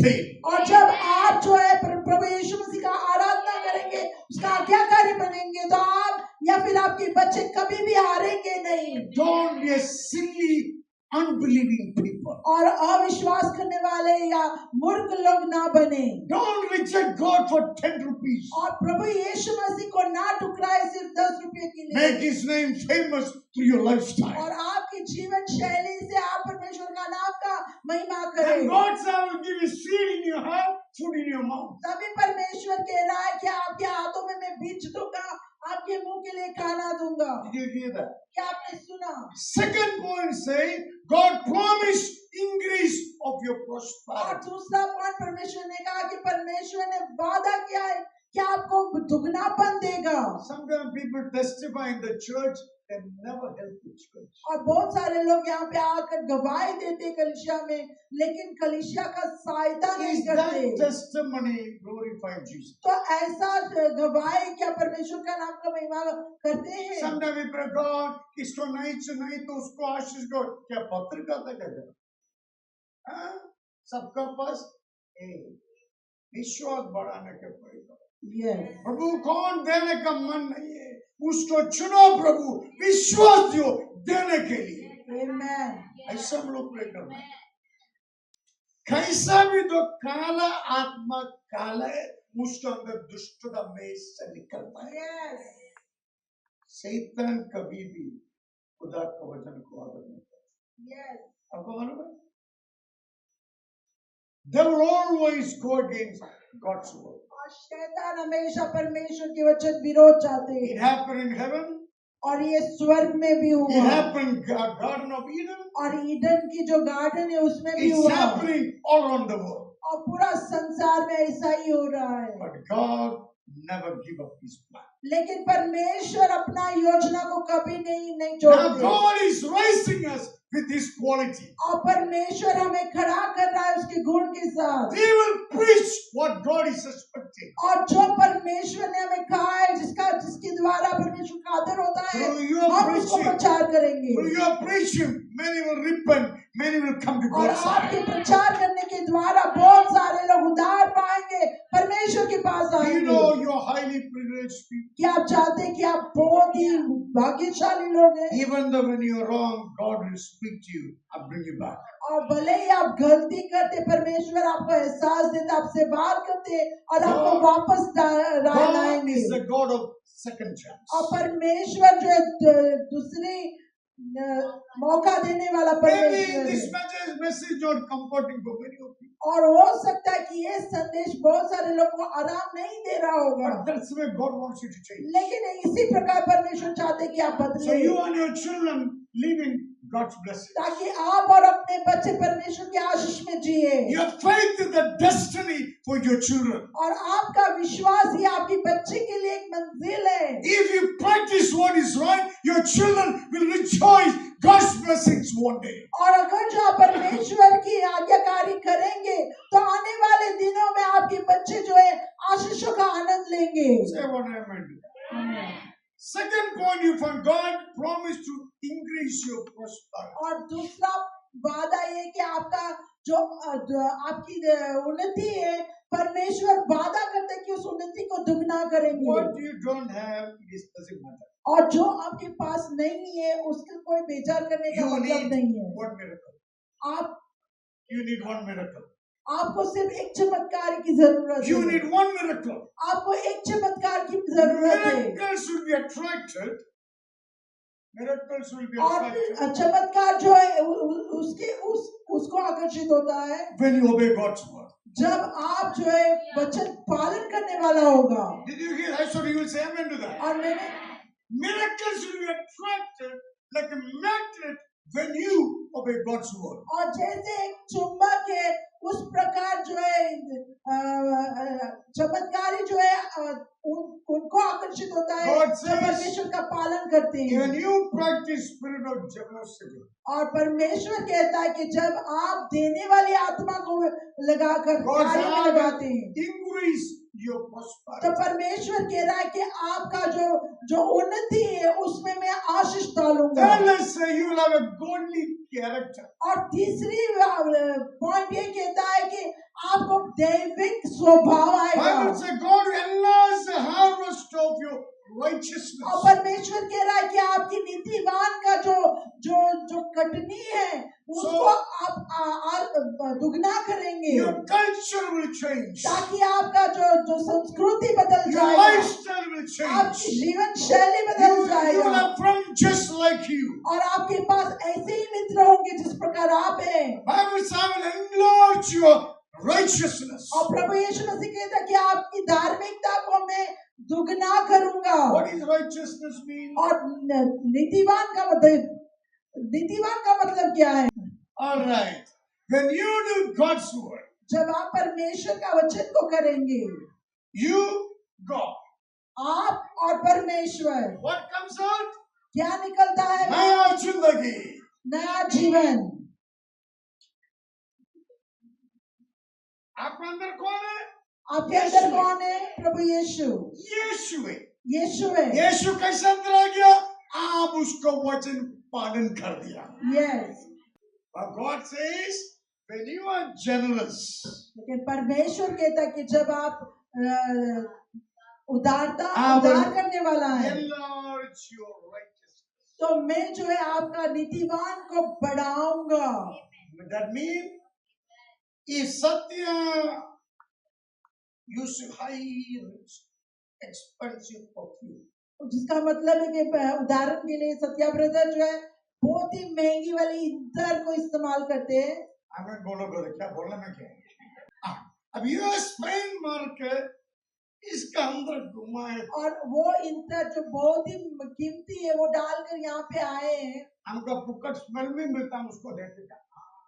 fail. और जब आप जो है प्रभु यीशु मसीह का आराधना करेंगे, उसका आज्ञाकारी बनेंगे तो आप या फिर आपके बच्चे कभी भी हारेंगे नहीं। Don't be a silly unbelieving people. और अविश्वास करने वाले या मूर्ख लोग ना बने। Don't reject God for 10 rupees. और प्रभु यीशु मसीह को ना ठुकराए सिर्फ 10 रुपए के लिए। Make His name famous through your lifestyle. और आपकी जीवन शैली से आप परमेश्वर का नाम का महिमा करें। And God will give you seed in your heart, food in your mouth. तभी परमेश्वर कह रहा है कि आपके हाथों में मैं बीज दूंगा, आपके मुंह के लिए खाना दूंगा। Did you hear that? क्या आपने सुना? Second point saying God promised increase of your और prosperity. दूसरा पॉइंट परमेश्वर ने कहा कि परमेश्वर ने वादा किया है कि आपको दुगनापन देगा। Sometimes people testify in the church and never help the church. और बहुत सारे लोग यहाँ पे आकर गवाही देते कलीसिया में, लेकिन कलीसिया का सहायता नहीं Is that करते। testimony glorify Jesus? तो ऐसा गवाही क्या परमेश्वर का नाम का महिमा करते हैं? Sometimes we pray God इसको नहीं तो उसको आशीष दो। क्या पत्रिका तक है? हाँ? सबका पास विश्वास बढ़ाने के पड़ेगा। Yes. प्रभु कौन देने का मन नहीं है, उसको चुनो प्रभु, विश्वास दो देने के लिए। Amen. ऐसा हम लोग प्रे करना है। कैसा भी तो काला आत्मा काला है, उसके अंदर दुष्टता में से निकलता है। Yes. शैतान कभी भी खुदा के वचन को आदर नहीं करता। Yes. आपको मालूम है? They will always go against God's word. और शैतान हमेशा परमेश्वर के वचन विरोध चाहते It हैं। happened in heaven. और ये स्वर्ग में भी It हुआ happened in Garden of Eden. और ईडन की जो गार्डन है उसमें भी It's हुआ happening all around the world. और पूरा संसार में ऐसा ही हो रहा है। But God never give up His plan. लेकिन परमेश्वर अपना योजना को कभी नहीं Now छोड़ते। God is raising us with His quality. और परमेश्वर हमें खड़ा कर रहा है उसके गुण के साथ। We will preach what God is expecting. और जो परमेश्वर ने हमें कहा है, जिसके द्वारा परमेश्वर का आदर होता है, Through your हम उसको preaching, प्रचार करेंगे। through your preaching, many will repent, many will come to और God's आपके side. प्रचार करने के द्वारा बहुत सारे लोग उद्धार पाएंगे, परमेश्वर के पास You आएंगे। know you're highly privileged people. क्या आप चाहते हैं कि आप बहुत ही भाग्यशाली लोग हैं? Even though when you're wrong, God will speak to you and bring you back. और भले ही आप गलती करते, परमेश्वर आपको एहसास देता, आपसे बात करते और आपको वापस God लाएंगे। is the God of second chance. और परमेश्वर जो है दूसरी मौका देने वाला Maybe परमेश्वर this है। message not comforting for many of you. और हो सकता है कि ये संदेश बहुत सारे लोगों को आराम नहीं दे रहा होगा, But that's the way God wants you to change. लेकिन इसी प्रकार परमेश्वर चाहते हैं कि आप So बदले, you and your children live in God's blessing. ताकि आप और अपने बच्चे परमेश्वर के आशीष में जिए। Your faith is the destiny for your children. और आपका विश्वास ही आपकी बच्चे के लिए एक मंजिल है। If you practice what is right, your children will rejoice God's blessings one day. और अगर जो आप परमेश्वर की आज्ञाकारी करेंगे, तो आने वाले दिनों में आपके बच्चे जो है आशीषों का आनंद लेंगे। Say what amen. Second point, you find God promised to increase your prosperity. और दूसरा वादा ये कि आपका जो आपकी उन्नति है, परमेश्वर वादा करते हैं कि उस उन्नति को दुगना करेंगे। What you don't have, it doesn't matter. और जो आपके पास नहीं है, उसका कोई बेजार करने का You मतलब need नहीं है। one miracle. You need one miracle. आपको सिर्फ एक चमत्कार की जरूरत You है। need one miracle. आपको एक चमत्कार की जरूरत है। Miracles will be attracted. Miracles will be और attracted चमत्कार जो है उसको आकर्षित होता है when you obey God's word. जब आप जो है वचन पालन करने वाला होगा। Did you hear that? So you will say amen to that. और मैंने Miracles will be attracted like a magnet when you obey God's word. और जैसे एक चुंबक है, उस प्रकार जो है चमत्कारी जो है उनको आकर्षित होता है God जो says, परमेश्वर का पालन करते हैं। when you practice spirit of generosity, और परमेश्वर कहता है कि जब आप देने वाली आत्मा को लगाकर God कार्य में लगाते हैं, increase your तो prosperity. परमेश्वर कह रहा है कि आपका जो उन्नति है उसमें मैं आशीष डालूंगा। Then let's say you will have a godly character. और तीसरी पॉइंट ये कहता है कि आपको दैविक स्वभाव Bible आएगा। says God will enlarge the harvest of your righteousness. और परमेश्वर कह रहा है कि आपकी नीतिवान का जो जो जो कटनी है उसको आप दुगना करेंगे, Your culture will change. ताकि आपका जो जो संस्कृति बदल Your जाएगा, lifestyle will change. आपकी जीवन शैली You बदल will जाएगा have friends just like you. और आपके पास ऐसे ही मित्र होंगे जिस प्रकार आप हैं। Bible says, I will enlarge your righteousness. और प्रभु यीशु मसीह कहता है कि आपकी धार्मिकता को मैं दुगना करूंगा। What is righteousness mean? और नीतिवान का मतलब क्या है? All right. When you do God's word, जब आप परमेश्वर का वचन को करेंगे, you, God, आप और परमेश्वर, what comes out? क्या निकलता है? नया जिंदगी. नया जीवन। आपके अंदर कौन है? आपके अंदर कौन है? प्रभु यीशु। यीशु है. यीशु है। यीशु कैसे अंदर आ गया? आप उसको वचन पालन कर दिया. Yes. But God says, when you are generous, लेकिन परमेश्वर कहता है कि जब आप उदार करने वाला है, enlarge your righteousness. तो मैं जो है आपका नीतिवान को बढ़ाऊंगा। That means, if Satya use high expensive perfume, जिसका मतलब है कि उदाहरण के लिए सत्या ब्रदर जो है बहुत ही महंगी वाली इत्र को इस्तेमाल करते हैं। हमें बोलो ब्रदर, क्या बोलना में क्या है? अब ये स्पेन मार के इसका अंदर घुमाए, और वो इत्र जो बहुत ही कीमती है वो डालकर यहाँ पे आए हैं, हमको फुकट स्मेल भी मिलता, हम उसको देखते हैं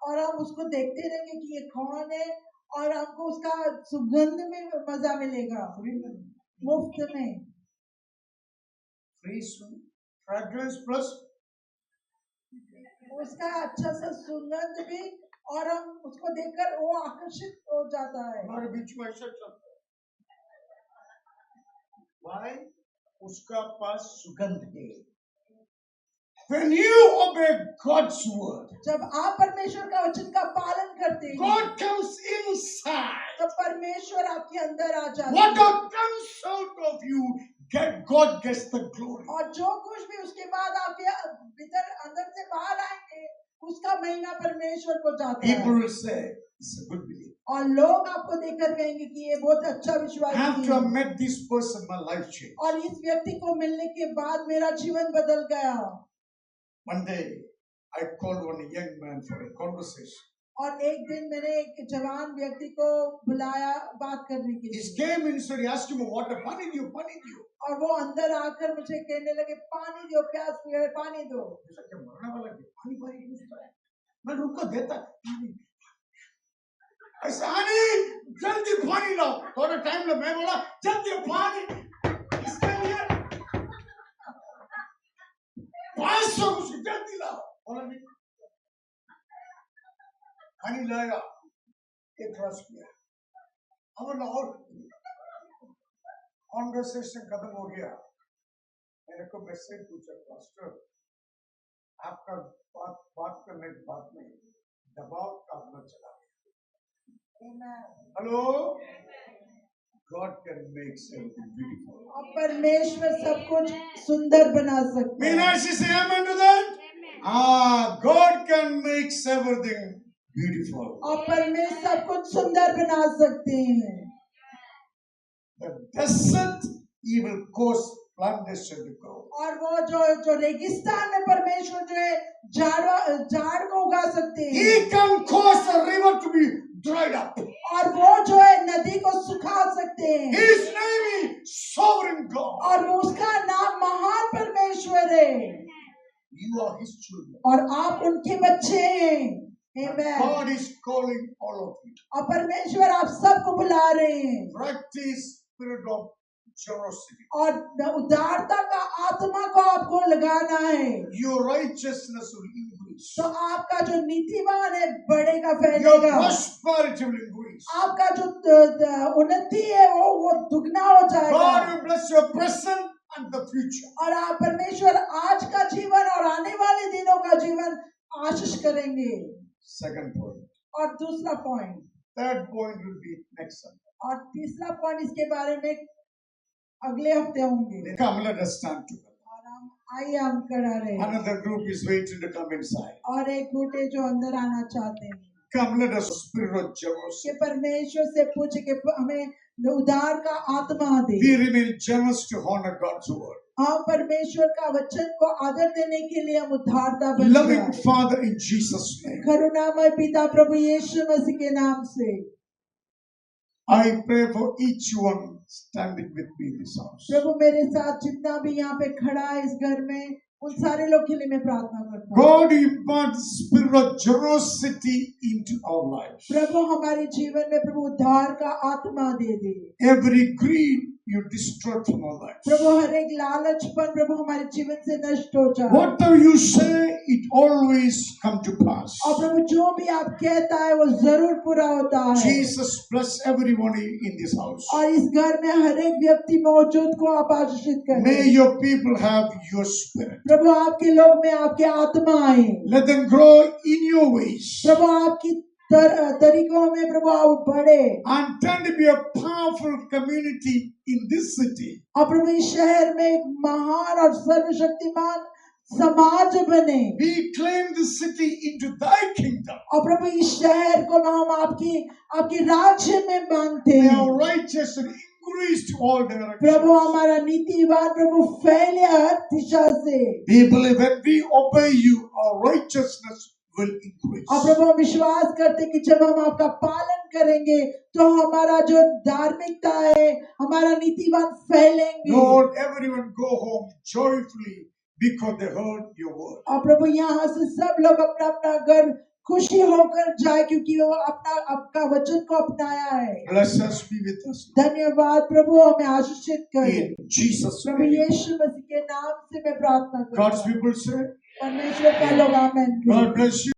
और हम उसको देखते रहेंगे कि ये कौन है, और हमको उसका सुगंध में मजा मिलेगा, मुफ्त में। फ्री फ्रेग्रेंस प्लस उसका अच्छा सा सुगंध भी, और हम उसको देखकर वो आकर्षित हो जाता है। हमारे बीच में ऐसा चलता है, भाई उसका पास सुगंध है। When you obey God's word, जब आप परमेश्वर का वचन का पालन करते हैं, God comes inside. तो परमेश्वर आपके अंदर आ जाता है, Whatever comes out of you, God gets the glory. और जो कुछ भी उसके बाद आपके भीतर अंदर से बाहर आएंगे उसका महिमा परमेश्वर को जाता है। People will say, it's a good belief. और लोग आपको देखकर कहेंगे कि ये बहुत अच्छा विश्वासी After I है, met this person, my life changed. और इस व्यक्ति को मिलने के बाद मेरा जीवन बदल गया। One day, I called one young man for a conversation. और एक दिन मैंने एक जवान व्यक्ति को बुलाया बात करने के He लिए, came inside, he asked him, what a पानी दियो, पानी दियो. और वो अंदर आकर मुझे कहने लगे, पानी दो, प्यास है, पानी दो। ऐसा क्या मरने वाला है? पानी पानी पूछता है, मैं रुको देता पानी। ऐसा नहीं, जल्दी पानी लाओ, थोड़ा टाइम लो। मैं बोला जल्दी पानी, इसके लिए 500 कुछ जल्दी लाओ। बोला नहीं, पानी लाया, एक गिलास पिया। अब और कॉन्वर्सेशन खत्म हो गया। मेरे को मैसेज पूछा, पास्टर आपका बात करने के बाद में दबाव का अपना चला गया। Hello, God can make everything beautiful. और परमेश्वर सब कुछ सुंदर बना सकता है। Meena, she say amen to that? God can make everything beautiful. और परमेश्वर सब कुछ सुंदर बना सकते हैं। The desert, He will cause plantation to grow. और वो जो रेगिस्तान में परमेश्वर जो है झाड़ को उगा सकते हैं। He can cause a river to be dried up. और वो जो है नदी को सुखा सकते हैं। His name is Sovereign God. और उसका नाम महान परमेश्वर है। You are His children. और आप उनके बच्चे हैं। Amen. God is calling all of you. और परमेश्वर आप सबको बुला रहे हैं। Practice spirit of generosity. और उदारता का आत्मा को आपको लगाना है। Your righteousness will increase. तो आपका जो नीतिवान है बढ़ेगा, Your फैलेगा। prosperity will increase. आपका जो उन्नति है वो दुगना हो जाएगा। God will bless your present and the future. और आप परमेश्वर आज का जीवन और आने वाले दिनों का जीवन आशीष करेंगे। Second point. और दूसरा point, Third point will be next Sunday. और तीसरा पॉइंट इसके बारे में अगले हफ्ते होंगे Come, let us stand together. और हम आइए हम खड़ा रहे Another group is waiting to come inside. और एक गुटे जो अंदर आना चाहते हैं Come, let us spirit of कि generosity. परमेश्वर से पूछे कि हमें उद्धार का आत्मा दे We remain generous to honor God's word. हम परमेश्वर का वचन को आदर देने के लिए हम उद्धारता बन Loving जाएं। Father, in Jesus' name, करुणामय पिता प्रभु यीशु मसीह के नाम से I pray for each one standing with me in this house. प्रभु मेरे साथ जितना भी यहाँ पे खड़ा है इस घर में उन सारे लोग के लिए मैं प्रार्थना करता हूँ God, impart spirit of generosity into our lives. प्रभु हमारे जीवन में प्रभु उद्धार का आत्मा दे दे Every greed you destroy from our lives. प्रभु हर एक लालचपन प्रभु हमारे जीवन से नष्ट हो जाए Whatever you say, it always come to pass. और प्रभु जो भी आप कहता है वो जरूर पूरा होता है Jesus, bless everyone in this house. और इस घर में हर एक व्यक्ति मौजूद को आप आशीषित करें May your people have your spirit. प्रभु आपके लोग में आपके आत्मा आए Let them grow in your ways प्रभु आपकी तरीकों में प्रभु आप बढ़े and tend to be a powerful community in this city. और प्रभु इस शहर में एक महान और सर्वशक्तिमान समाज बने We claim this city into thy kingdom. और प्रभु इस शहर को हम आपकी राज्य में मांगते May हैं our righteousness increase to all directions. प्रभु हमारा नीतिवान प्रभु फैले हर दिशा से We believe when we obey you, our righteousness will increase. और प्रभु हम विश्वास करते कि जब हम आपका पालन करेंगे तो हमारा जो धार्मिकता है हमारा नीतिवान फैलेंगे Lord, everyone go home joyfully because they heard your word. और प्रभु यहाँ से सब लोग अपना अपना घर खुशी होकर जाए क्योंकि वो आपका वचन को अपनाया है Bless us, be with us. धन्यवाद प्रभु हमें आशीषित करें In Jesus' प्रभु name. यीशु मसीह के नाम से मैं प्रार्थना करता God's हूँ people say, परमेश्वर का लोग आमेन God bless you.